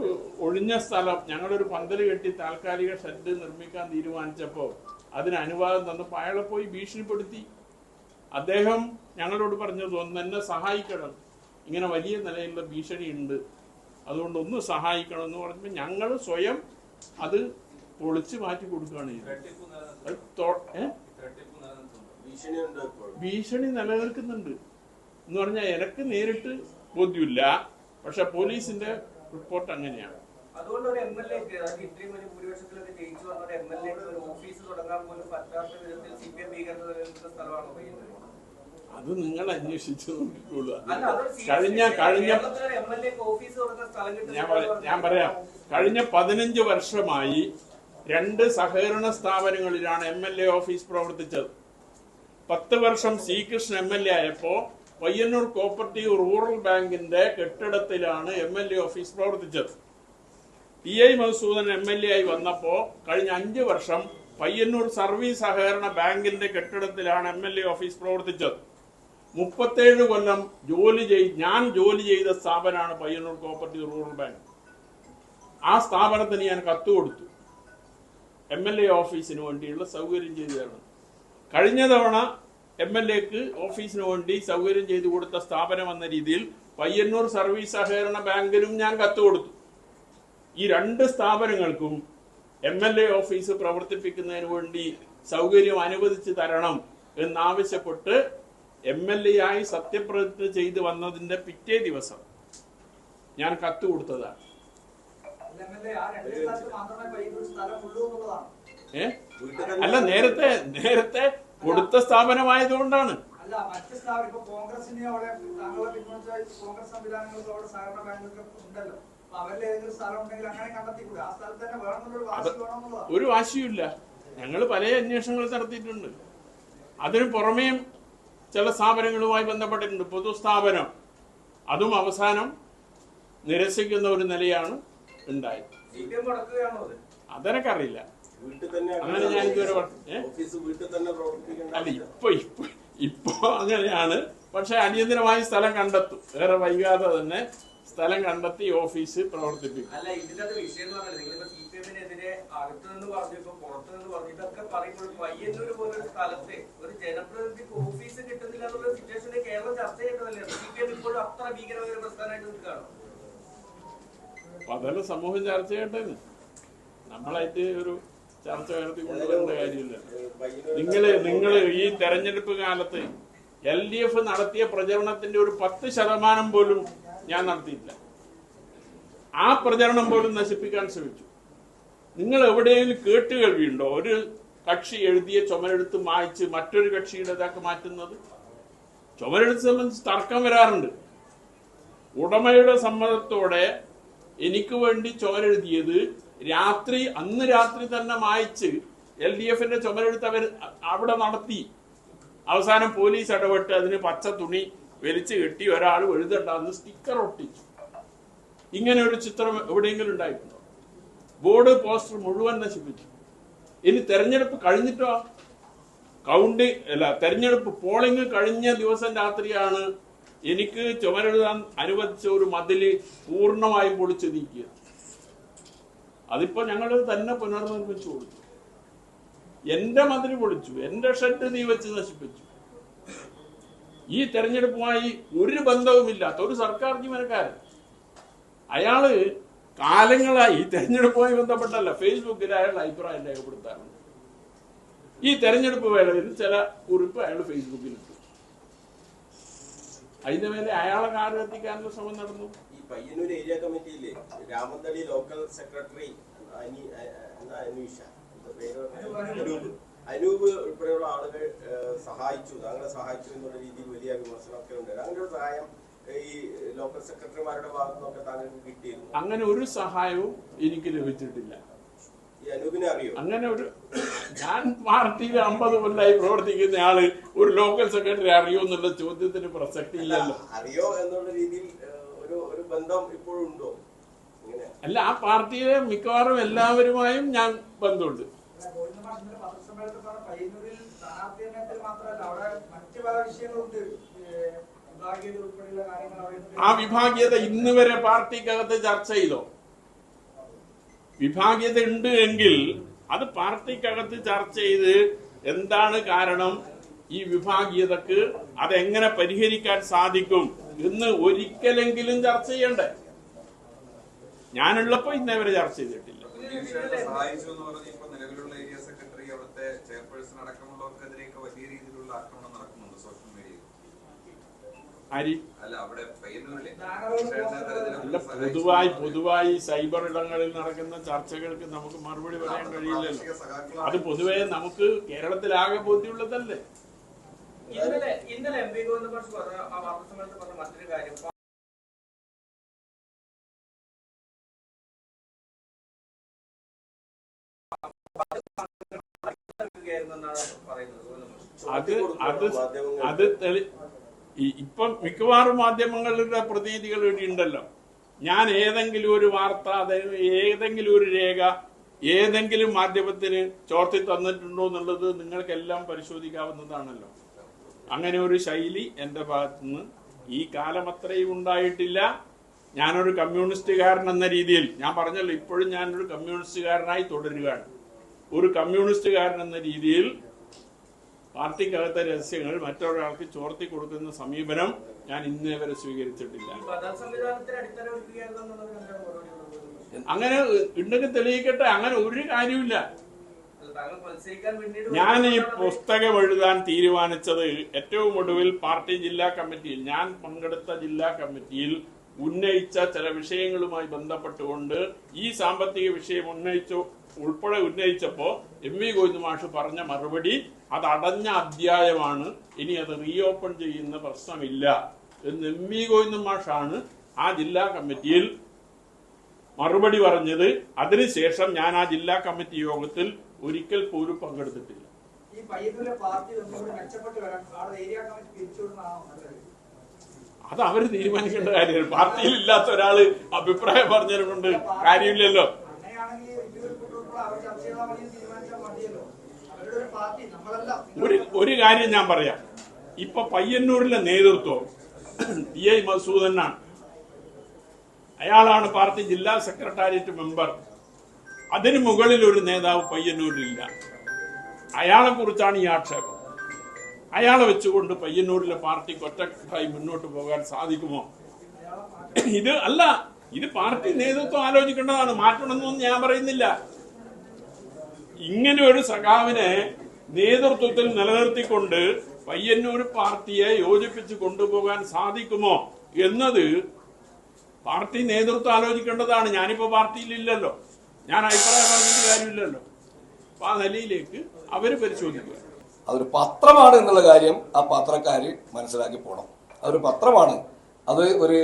ഒഴിഞ്ഞ സ്ഥലം ഞങ്ങളൊരു പന്തൽ കെട്ടി താൽക്കാലിക ഷെഡ് നിർമ്മിക്കാൻ തീരുമാനിച്ചപ്പോൾ അതിന് അനുവാദം തന്നപ്പോൾ അയാളെ പോയി ഭീഷണിപ്പെടുത്തി. അദ്ദേഹം ഞങ്ങളോട് പറഞ്ഞത് എന്നെ സഹായിക്കണം, ഇങ്ങനെ വലിയ നിലയിലുള്ള ഭീഷണി ഉണ്ട്, അതുകൊണ്ട് ഒന്ന് സഹായിക്കണം എന്ന് പറഞ്ഞപ്പോൾ ഞങ്ങൾ സ്വയം അത് പൊളിച്ച് മാറ്റി കൊടുക്കുകയാണ് ചെയ്തത്. ഭീഷണി നിലനിൽക്കുന്നുണ്ട് എന്ന് പറഞ്ഞാൽ എനിക്ക് നേരിട്ട് ബോധ്യമില്ല, പക്ഷെ പോലീസിന്റെ റിപ്പോർട്ട് അങ്ങനെയാണ്. അതുകൊണ്ട് ഒരു MLA ഇത്രയും വലിയ ഭൂരിപക്ഷത്തിലൊക്കെ ജയിച്ചു വന്ന ഒരു MLA ഒരു ഓഫീസ് തുടങ്ങാൻ പോലും പറ്റാത്ത വിധത്തിൽ CPM ഭീകരത നിലനിൽക്കുന്ന സ്ഥലമാണ് പയ്യന്നൂർ. അത് നിങ്ങൾ അന്വേഷിച്ചു നോക്കിക്കോളൂ. ഞാൻ പറയാം, കഴിഞ്ഞ 15 വർഷമായി 2 സഹകരണ സ്ഥാപനങ്ങളിലാണ് MLA ഓഫീസ് പ്രവർത്തിച്ചത്. 10 വർഷം ശ്രീകൃഷ്ണൻ MLA ആയപ്പോ പയ്യന്നൂർ കോപ്പറേറ്റീവ് റൂറൽ ബാങ്കിന്റെ കെട്ടിടത്തിലാണ് MLA ഓഫീസ് പ്രവർത്തിച്ചത്. ടി.ഐ. മധുസൂദനൻ MLA ആയി വന്നപ്പോൾ കഴിഞ്ഞ 5 വർഷം പയ്യന്നൂർ സർവീസ് സഹകരണ ബാങ്കിന്റെ കെട്ടിടത്തിലാണ് MLA ഓഫീസ് പ്രവർത്തിച്ചത്. 37 കൊല്ലം ഞാൻ ജോലി ചെയ്ത സ്ഥാപനമാണ് പയ്യന്നൂർ കോപ്പറേറ്റീവ് റൂറൽ ബാങ്ക്. ആ സ്ഥാപനത്തിന് ഞാൻ കത്ത് കൊടുത്തു, MLA ഓഫീസിന് വേണ്ടിയുള്ള സൗകര്യം ചെയ്തു തരണം. കഴിഞ്ഞ തവണ MLAക്ക് ഓഫീസിന് വേണ്ടി സൗകര്യം ചെയ്തു കൊടുത്ത സ്ഥാപനം എന്ന രീതിയിൽ പയ്യന്നൂർ സർവീസ് സഹകരണ ബാങ്കിനും ഞാൻ കത്ത് കൊടുത്തു. ഈ 2 സ്ഥാപനങ്ങൾക്കും MLA ഓഫീസ് പ്രവർത്തിപ്പിക്കുന്നതിന് വേണ്ടി സൗകര്യം അനുവദിച്ചു തരണം എന്നാവശ്യപ്പെട്ട് MLA ആയി സത്യപ്രതിജ്ഞ ചെയ്തു വന്നതിന്റെ പിറ്റേ ദിവസം ഞാൻ കത്ത് കൊടുത്തതാണ്. അല്ല, നേരത്തെ കൊടുത്ത സ്ഥാപനമായതുകൊണ്ടാണ്. അല്ല, മറ്റ് സ്ഥാപനം ഇപ്പൊ കോൺഗ്രസിനെ അവിടെ താങ്കളെ പിന്തുണച്ച കോൺഗ്രസ് സംവിധാനങ്ങൾക്ക് അവിടെ സഹകരണ ബാങ്കുകൾ ഉണ്ടല്ലോ. അവരിൽ ഏതെങ്കിലും സ്ഥലം ഉണ്ടെങ്കിൽ അങ്ങനെ കണ്ടെത്തിക്കൂടെ? ആ സ്ഥലത്ത് തന്നെ വേണമെന്നുള്ളൊരു വാശി വേണമെന്നുള്ളതാണ്. ഒരു വാശിയുമില്ല. ഞങ്ങൾ പല അന്വേഷണങ്ങൾ നടത്തിയിട്ടുണ്ട്. അതിനു പുറമേയും ചില സ്ഥാപനങ്ങളുമായി ബന്ധപ്പെട്ടിട്ടുണ്ട്. പൊതുസ്ഥാപനം അതും അവസാനം നിരസിക്കുന്ന ഒരു നിലയാണ് ഉണ്ടായത്. അതെനിക്കറിയില്ല. അങ്ങനെ ഞാൻ ഇതുവരെ അല്ല, ഇപ്പൊ അങ്ങനെയാണ്. പക്ഷെ അടിയന്തരമായി സ്ഥലം കണ്ടെത്തും. വേറെ വൈകാതെ തന്നെ സ്ഥലം കണ്ടെത്തി ഓഫീസ് പ്രവർത്തിപ്പിക്കും. അല്ല, ഇതിന്റെ വിഷയം എന്ന് പറഞ്ഞാൽ നിങ്ങളിപ്പോ CPM-നെതിരെ അകത്തു നിന്ന് പറഞ്ഞു, ഇപ്പൊ പുറത്തു നിന്ന് പറഞ്ഞു, ഇതൊക്കെ പറയുമ്പോൾ പയ്യന്നൂർ പോലൊരു സ്ഥലത്ത് ഒരു ജനപ്രതിനിധിക്ക് ഓഫീസ് കിട്ടുന്നില്ല എന്നുള്ള സിറ്റുവേഷനിൽ കേരളം ചർച്ച ചെയ്യേണ്ടതല്ലേ? CPM ഇപ്പോഴും അത്ര ഭീകരമായ ഒരു പ്രസ്ഥാനമായിട്ട് നിൽക്കുകയാണോ? അപ്പൊ അതെല്ലാം സമൂഹം ചർച്ച ചെയ്യേണ്ടത്. നമ്മളായിട്ട് ഒരു ചർച്ച നടത്തി കൊണ്ടുവരേണ്ട കാര്യമില്ല. നിങ്ങള് ഈ തെരഞ്ഞെടുപ്പ് കാലത്ത് LDF നടത്തിയ പ്രചരണത്തിന്റെ ഒരു 10% പോലും ഞാൻ നടത്തിയില്ല. ആ പ്രചരണം പോലും നശിപ്പിക്കാൻ ശ്രമിച്ചു. നിങ്ങൾ എവിടെയെങ്കിലും കേട്ടുകേൾവിയുണ്ടോ ഒരു കക്ഷി എഴുതിയ ചുമരെഴുത്ത് മായ്ച്ച് മറ്റൊരു കക്ഷിയുടേതാക്കി മാറ്റുന്നത്? ചുമരെഴുത്ത് സംബന്ധിച്ച് തർക്കം വരാറുണ്ട്. ഉടമയുടെ സമ്മതത്തോടെ എനിക്ക് വേണ്ടി ചുമരെഴുതിയത് അന്ന് രാത്രി തന്നെ മായ്ച്ച് LDF-ന്റെ ചുമരെഴുത്ത് അവർ അവിടെ നടത്തി. അവസാനം പോലീസ് ഇടപെട്ട് അതിന് പച്ച തുണി വലിച്ചു കെട്ടി ഒരാൾ എഴുതണ്ടെന്ന് സ്റ്റിക്കർ ഒട്ടിച്ചു. ഇങ്ങനെ ഒരു ചിത്രം എവിടെയെങ്കിലും ഉണ്ടായിട്ടുണ്ടോ? ബോർഡ് പോസ്റ്റർ മുഴുവൻ നശിപ്പിച്ചു. ഇനി തെരഞ്ഞെടുപ്പ് കഴിഞ്ഞിട്ടോ? തെരഞ്ഞെടുപ്പ് പോളിംഗ് കഴിഞ്ഞ ദിവസം രാത്രിയാണ് എനിക്ക് ചുമരെഴുതാൻ അനുവദിച്ച ഒരു മതില് പൂർണ്ണമായും പൊളിച്ചു നീക്കിയത്. അതിപ്പോ ഞങ്ങൾ തന്നെ പുനർനിർമ്മിച്ചു കൊടുത്തു. എന്റെ മതില് പൊളിച്ചു, എന്റെ ഷെഡ് നീ വെച്ച് നശിപ്പിച്ചു. ഈ തെരഞ്ഞെടുപ്പുമായി ഒരു ബന്ധവുമില്ലാത്ത ഒരു സർക്കാർ ജീവനക്കാരൻ, അയാള് കാലങ്ങളായി ഈ തെരഞ്ഞെടുപ്പുമായി ബന്ധപ്പെട്ടല്ല ഫേസ്ബുക്കിൽ അയാളുടെ അഭിപ്രായം രേഖപ്പെടുത്താറുണ്ട്. ഈ തെരഞ്ഞെടുപ്പ് വേളയിൽ ചില കുറിപ്പ് അയാൾ ഫേസ്ബുക്കിൽ ഇട്ടു. അതിന്റെ മേലെ അയാളെ കാര്യം എത്തിക്കാനുള്ള ശ്രമം നടന്നു. ഈ പയ്യന്നൂർ ഏരിയ കമ്മിറ്റിയിലെ രാമന്തളി ലോക്കൽ സെക്രട്ടറി അനൂപ് ഉൾപ്പെടെയുള്ള ആളുകൾ സഹായിച്ചു, താങ്കളെ സഹായിച്ചു എന്നുള്ള രീതിയിൽ വലിയ വിമർശനമൊക്കെ ഉണ്ട്. അങ്ങനെ ഒരു സഹായം ഈ ലോക്കൽ സെക്രട്ടറിമാരുടെ ഭാഗത്തു നിന്നൊക്കെ താങ്കൾക്ക് കിട്ടിയിരുന്നു? അങ്ങനെ ഒരു സഹായവും എനിക്ക് ലഭിച്ചിട്ടില്ല. ഈ അനൂപിനെ അറിയോ? അങ്ങനെ ഞാൻ പാർട്ടിയിൽ 50 കൊല്ലമായി പ്രവർത്തിക്കുന്ന ആള് ഒരു ലോക്കൽ സെക്രട്ടറി അറിയോ എന്നുള്ള ചോദ്യത്തിന് പ്രസക്തി ഇല്ലല്ലോ. അറിയോ എന്നുള്ള രീതിയിൽ ഒരു ബന്ധം ഇപ്പോഴും ഉണ്ടോ? അല്ല, ആ പാർട്ടിയിലെ മിക്കവാറും എല്ലാവരുമായും ഞാൻ ബന്ധമുണ്ട്. ആ വിഭാഗീയത ഇന്ന് വരെ പാർട്ടിക്കകത്ത് ചർച്ച ചെയ്തോ? വിഭാഗീയത ഉണ്ട് എങ്കിൽ അത് പാർട്ടിക്കകത്ത് ചർച്ച ചെയ്ത് എന്താണ് കാരണം, ഈ വിഭാഗീയതക്ക് അതെങ്ങനെ പരിഹരിക്കാൻ സാധിക്കും എന്ന് ഒരിക്കലെങ്കിലും ചർച്ച ചെയ്യണ്ടേ? ഞാനുള്ളപ്പോ ഇന്നേവരെ ചർച്ച ചെയ്തിട്ടില്ല. സഹായിച്ചു എന്ന് പറഞ്ഞ് ഇപ്പൊ നിലവിലുള്ള ഏരിയ സെക്രട്ടറി, അവിടുത്തെ ചെയർപേഴ്സൺ അടക്കമുള്ളവർക്കെതിരെയൊക്കെ വലിയ രീതിയിലുള്ള ആക്രമണം നടക്കുന്നുണ്ട് സോഷ്യൽ മീഡിയയിൽ. അല്ല, അവിടെ പൊതുവായി സൈബർ ഇടങ്ങളിൽ നടക്കുന്ന ചർച്ചകൾക്ക് നമുക്ക് മറുപടി പറയാൻ കഴിയില്ലല്ലോ. അത് പൊതുവെ നമുക്ക് കേരളത്തിലാകെ ബോധ്യമുള്ളതല്ലേ. ഇന്നലെ MP ഗോവിന്ദമാഷ് പറഞ്ഞ ആ വാർത്താസമ്മേളനത്തിൽ പറഞ്ഞ മറ്റൊരു കാര്യം, ഇപ്പം മിക്കവാറും മാധ്യമങ്ങളുടെ പ്രതിനിധികൾ ഇവിടെ ഉണ്ടല്ലോ. ഞാൻ ഏതെങ്കിലും ഒരു വാർത്ത, ഏതെങ്കിലും ഒരു രേഖ ഏതെങ്കിലും മാധ്യമത്തിന് ചോർത്തി തന്നിട്ടുണ്ടോ എന്നുള്ളത് നിങ്ങൾക്കെല്ലാം പരിശോധിക്കാവുന്നതാണല്ലോ. അങ്ങനെ ഒരു ശൈലി എൻ്റെ ഭാഗത്തുനിന്ന് ഈ കാലം അത്രയും ഉണ്ടായിട്ടില്ല. ഞാനൊരു കമ്മ്യൂണിസ്റ്റുകാരൻ എന്ന രീതിയിൽ, ഞാൻ പറഞ്ഞല്ലോ ഇപ്പോഴും ഞാനൊരു കമ്മ്യൂണിസ്റ്റുകാരനായി തുടരുകയാണ്. ഒരു കമ്മ്യൂണിസ്റ്റുകാരൻ എന്ന രീതിയിൽ പാർട്ടിക്കകത്തെ രഹസ്യങ്ങൾ മറ്റൊരാൾക്ക് ചോർത്തി കൊടുക്കുന്ന സമീപനം ഞാൻ ഇന്നേ വരെ സ്വീകരിച്ചിട്ടില്ല. അങ്ങനെ ഉണ്ടെങ്കിൽ തെളിയിക്കട്ടെ, അങ്ങനെ ഒരു കാര്യമില്ല. ഞാൻ ഈ പുസ്തകം എഴുതാൻ തീരുമാനിച്ചത് ഏറ്റവും ഒടുവിൽ പാർട്ടി ജില്ലാ കമ്മിറ്റിയിൽ, ഞാൻ പങ്കെടുത്ത ജില്ലാ കമ്മിറ്റിയിൽ ഉന്നയിച്ച ചില വിഷയങ്ങളുമായി ബന്ധപ്പെട്ടുകൊണ്ട് ഈ സാമ്പത്തിക വിഷയം ഉൾപ്പെടെ ഉന്നയിച്ചപ്പോ എം.വി. ഗോവിന്ദ മാഷ് പറഞ്ഞ മറുപടി അത് അടഞ്ഞ അധ്യായമാണ്, ഇനി അത് റീഓപ്പൺ ചെയ്യുന്ന പ്രശ്നമില്ല എന്ന് എം.വി. ഗോവിന്ദ മാഷാണ് ആ ജില്ലാ കമ്മിറ്റിയിൽ മറുപടി പറഞ്ഞത്. അതിനുശേഷം ഞാൻ ആ ജില്ലാ കമ്മിറ്റി യോഗത്തിൽ ഒരിക്കൽ പോലും പങ്കെടുത്തിട്ടില്ല. അത് അവര് തീരുമാനിക്കേണ്ട കാര്യമാണ്. പാർട്ടിയിൽ ഇല്ലാത്ത ഒരാള് അഭിപ്രായം പറഞ്ഞതിനെ കൊണ്ട് കാര്യമില്ലല്ലോ. ഒരു കാര്യം ഞാൻ പറയാം. ഇപ്പൊ പയ്യന്നൂരിലെ നേതൃത്വം ടി.ഐ. മധുസൂദനാണ്. അയാളാണ് പാർട്ടി ജില്ലാ സെക്രട്ടേറിയറ്റ് മെമ്പർ. അതിന് മുകളിൽ ഒരു നേതാവ് പയ്യന്നൂരിലില്ല. അയാളെ കുറിച്ചാണ് ഈ ആക്ഷേപം. അയാളെ വെച്ചുകൊണ്ട് പയ്യന്നൂരിലെ പാർട്ടിക്ക് ഒറ്റക്കായി മുന്നോട്ട് പോകാൻ സാധിക്കുമോ? ഇത് പാർട്ടി നേതൃത്വം ആലോചിക്കേണ്ടതാണ്. മാറ്റണമെന്നൊന്നും ഞാൻ പറയുന്നില്ല. ഇങ്ങനെ ഒരു സഖാവിനെ നേതൃത്വത്തിൽ നിലനിർത്തിക്കൊണ്ട് പയ്യന്നൂർ പാർട്ടിയെ യോജിപ്പിച്ച് കൊണ്ടുപോകാൻ സാധിക്കുമോ എന്നത് പാർട്ടി നേതൃത്വം ആലോചിക്കേണ്ടതാണ്. ഞാനിപ്പോ പാർട്ടിയിലില്ലല്ലോ, ഞാൻ അഭിപ്രായം പറഞ്ഞിട്ട് കാര്യമില്ലല്ലോ. അപ്പൊ ആ നിലയിലേക്ക് അവര് പരിശോധിക്കുക. അതൊരു പത്രമാണ് എന്നുള്ള കാര്യം ആ പത്രക്കാര് മനസ്സിലാക്കി പോകണം. അതൊരു പത്രമാണ്, അത് ഒരു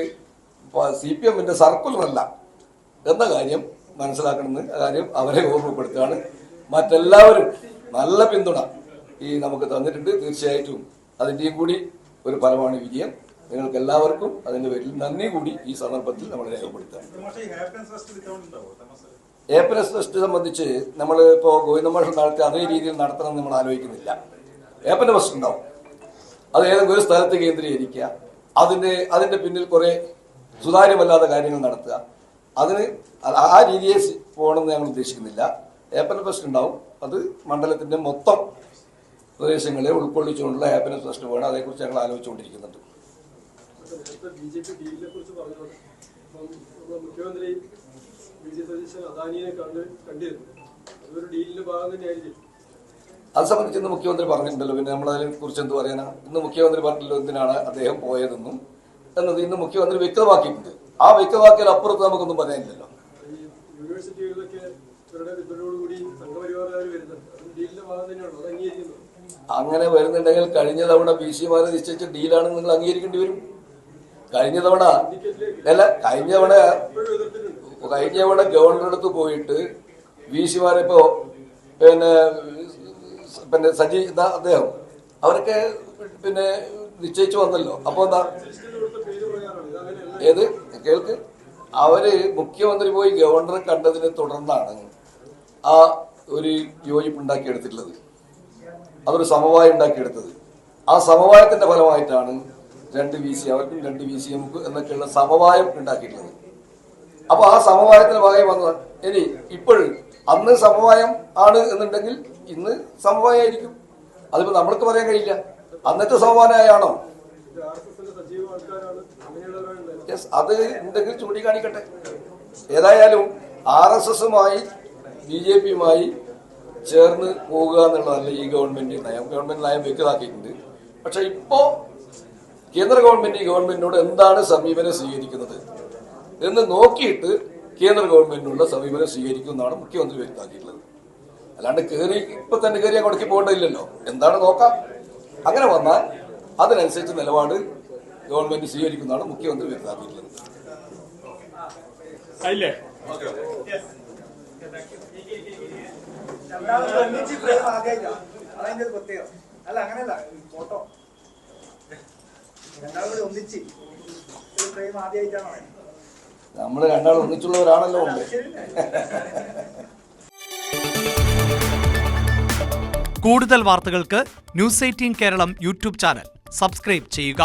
CPM-ന്റെ സർക്കുലറല്ല എന്ന കാര്യം മനസ്സിലാക്കണമെന്ന് കാര്യം അവരെ ഓർമ്മപ്പെടുത്തുകയാണ്. മറ്റെല്ലാവരും നല്ല പിന്തുണ നമുക്ക് തന്നിട്ടുണ്ട്. തീർച്ചയായിട്ടും അതിൻ്റെയും കൂടി ഒരു ഫലമാണ് വിജയം. നിങ്ങൾക്ക് എല്ലാവർക്കും അതിന്റെ പേരിൽ നന്ദി കൂടി ഈ സന്ദർഭത്തിൽ നമ്മൾ രേഖപ്പെടുത്തുകയാണ്. ഹാപ്പിനെസ് ഫെസ്റ്റ് സംബന്ധിച്ച് നമ്മൾ ഇപ്പോൾ ഗോവിന്ദ മാഷ് നടത്തി അതേ രീതിയിൽ നടത്തണം നമ്മൾ ആലോചിക്കുന്നില്ല. ഹാപ്പിനെസ് ഫെസ്റ്റ് ഉണ്ടാവും, അത് ഏതെങ്കിലും ഒരു സ്ഥലത്ത് കേന്ദ്രീകരിക്കുക, അതിന്റെ പിന്നിൽ കുറെ സുതാര്യമല്ലാത്ത കാര്യങ്ങൾ നടത്തുക, അതിന് ആ രീതിയെ പോകണമെന്ന് ഞങ്ങൾ ഉദ്ദേശിക്കുന്നില്ല. ഹാപ്പിനെസ് ഫെസ്റ്റ് ഉണ്ടാവും, അത് മണ്ഡലത്തിന്റെ മൊത്തം പ്രദേശങ്ങളെ ഉൾക്കൊള്ളിച്ചുകൊണ്ടുള്ള ഹാപ്പിനെസ് ഫെസ്റ്റ് വേണം. അതേക്കുറിച്ച് ഞങ്ങൾ ആലോചിച്ചുകൊണ്ടിരിക്കുന്നുണ്ട്. BJP ഡീലിനെ കുറിച്ച് പറഞ്ഞോളൂ. മുഖ്യമന്ത്രി സതീശൻ അദാനിയെ കണ്ടിരുന്നു. അതൊരു ഡീലിന്റെ ഭാഗം തന്നെയായിരിക്കും. അത് സംബന്ധിച്ച് ഇന്ന് മുഖ്യമന്ത്രി പറഞ്ഞിട്ടുണ്ടല്ലോ. പിന്നെ നമ്മളതിനെ കുറിച്ച് എന്ത് പറയാനാ? ഇന്ന് മുഖ്യമന്ത്രി പറഞ്ഞിട്ടുണ്ടല്ലോ എന്തിനാണ് അദ്ദേഹം പോയതെന്നും എന്നത് ഇന്ന് മുഖ്യമന്ത്രി വ്യക്തമാക്കിയിട്ടുണ്ട്. ആ വ്യക്തമാക്കിയാൽ അപ്പുറത്ത് നമുക്കൊന്നും പറയാനില്ലല്ലോ. യൂണിവേഴ്സിറ്റികളിലൊക്കെ ഇവരോടുകൂടി സംഘപരിവാറുകാർ വരുന്നത് ഡീലിന്റെ ഭാഗം തന്നെയാണോ? അത് അംഗീകരിക്കുന്നു? അങ്ങനെ വരുന്നുണ്ടെങ്കിൽ കഴിഞ്ഞ തവണ BC-മാരെ നിശ്ചയിച്ച ഡീലാണെന്ന് നിങ്ങൾ അംഗീകരിക്കേണ്ടി വരും. കഴിഞ്ഞ തവണ ഗവർണറുടെ അടുത്ത് പോയിട്ട് BC-മാരെ ഇപ്പോ പിന്നെ സജി അദ്ദേഹം അവരൊക്കെ നിശ്ചയിച്ചു വന്നല്ലോ. അപ്പൊ എന്താ ഏത് കേൾക്ക്, അവര് മുഖ്യമന്ത്രി പോയി ഗവർണറെ കണ്ടതിനെ തുടർന്നാണ് ആ ഒരു യോജിപ്പ് ഉണ്ടാക്കിയെടുത്തിട്ടുള്ളത്. അതൊരു സമവായം ഉണ്ടാക്കിയെടുത്തത്. ആ സമവായത്തിന്റെ ഫലമായിട്ടാണ് 2 VC അവർക്കും 2 VC നമുക്ക് എന്നൊക്കെയുള്ള സമവായം ഉണ്ടാക്കിയിട്ടുള്ളത്. അപ്പൊ ആ സമവായത്തിന്റെ ഭാഗമായി വന്നതാണ്. ഇനി ഇപ്പോഴും അന്ന് സമവായം ആണ് എന്നുണ്ടെങ്കിൽ ഇന്ന് സമവായമായിരിക്കും. അതിപ്പോ നമ്മൾക്ക് പറയാൻ കഴിയില്ല അന്നത്തെ സമവായമാണോ. യെസ്, അത് ഉണ്ടെങ്കിൽ ചൂണ്ടിക്കാണിക്കട്ടെ. ഏതായാലും RSS-മായി BJP-യുമായി ചേർന്ന് പോകുക എന്നുള്ളതല്ല ഈ ഗവൺമെന്റ് നയം. ഗവൺമെന്റ് നയം വ്യക്തമാക്കിയിട്ടുണ്ട്. പക്ഷെ ഇപ്പോ കേന്ദ്ര ഗവൺമെന്റിനോട് എന്താണ് സമീപനം സ്വീകരിക്കുന്നത് എന്ന് നോക്കിയിട്ട് കേന്ദ്ര ഗവൺമെന്റിനുള്ള സമീപനം സ്വീകരിക്കുമെന്നാണ് മുഖ്യമന്ത്രി വ്യക്തമാക്കിയിട്ടുള്ളത്. അല്ലാണ്ട് ഇപ്പൊ തന്നെ കയറി അങ്ങോട്ടേക്ക് പോകേണ്ടതില്ലല്ലോ. എന്താണ് നോക്കാം. അങ്ങനെ വന്നാൽ അതിനനുസരിച്ച് നിലപാട് ഗവൺമെന്റ് സ്വീകരിക്കുന്നതാണ് മുഖ്യമന്ത്രി വ്യക്തമാക്കിയിട്ടുള്ളത്. അല്ല അങ്ങനെയല്ല, ഫോട്ടോ രണ്ടാമത് ഒന്നിച്ച് ഒരു ഫ്രെയിം ആദ്യമായിട്ടാണോ? നമ്മൾ രണ്ടാളും ഒന്നിച്ചുള്ളവരാണല്ലോ ഉണ്ട്. കൂടുതൽ വാർത്തകൾക്ക് news 18 Keralam YouTube channel subscribe ചെയ്യുക.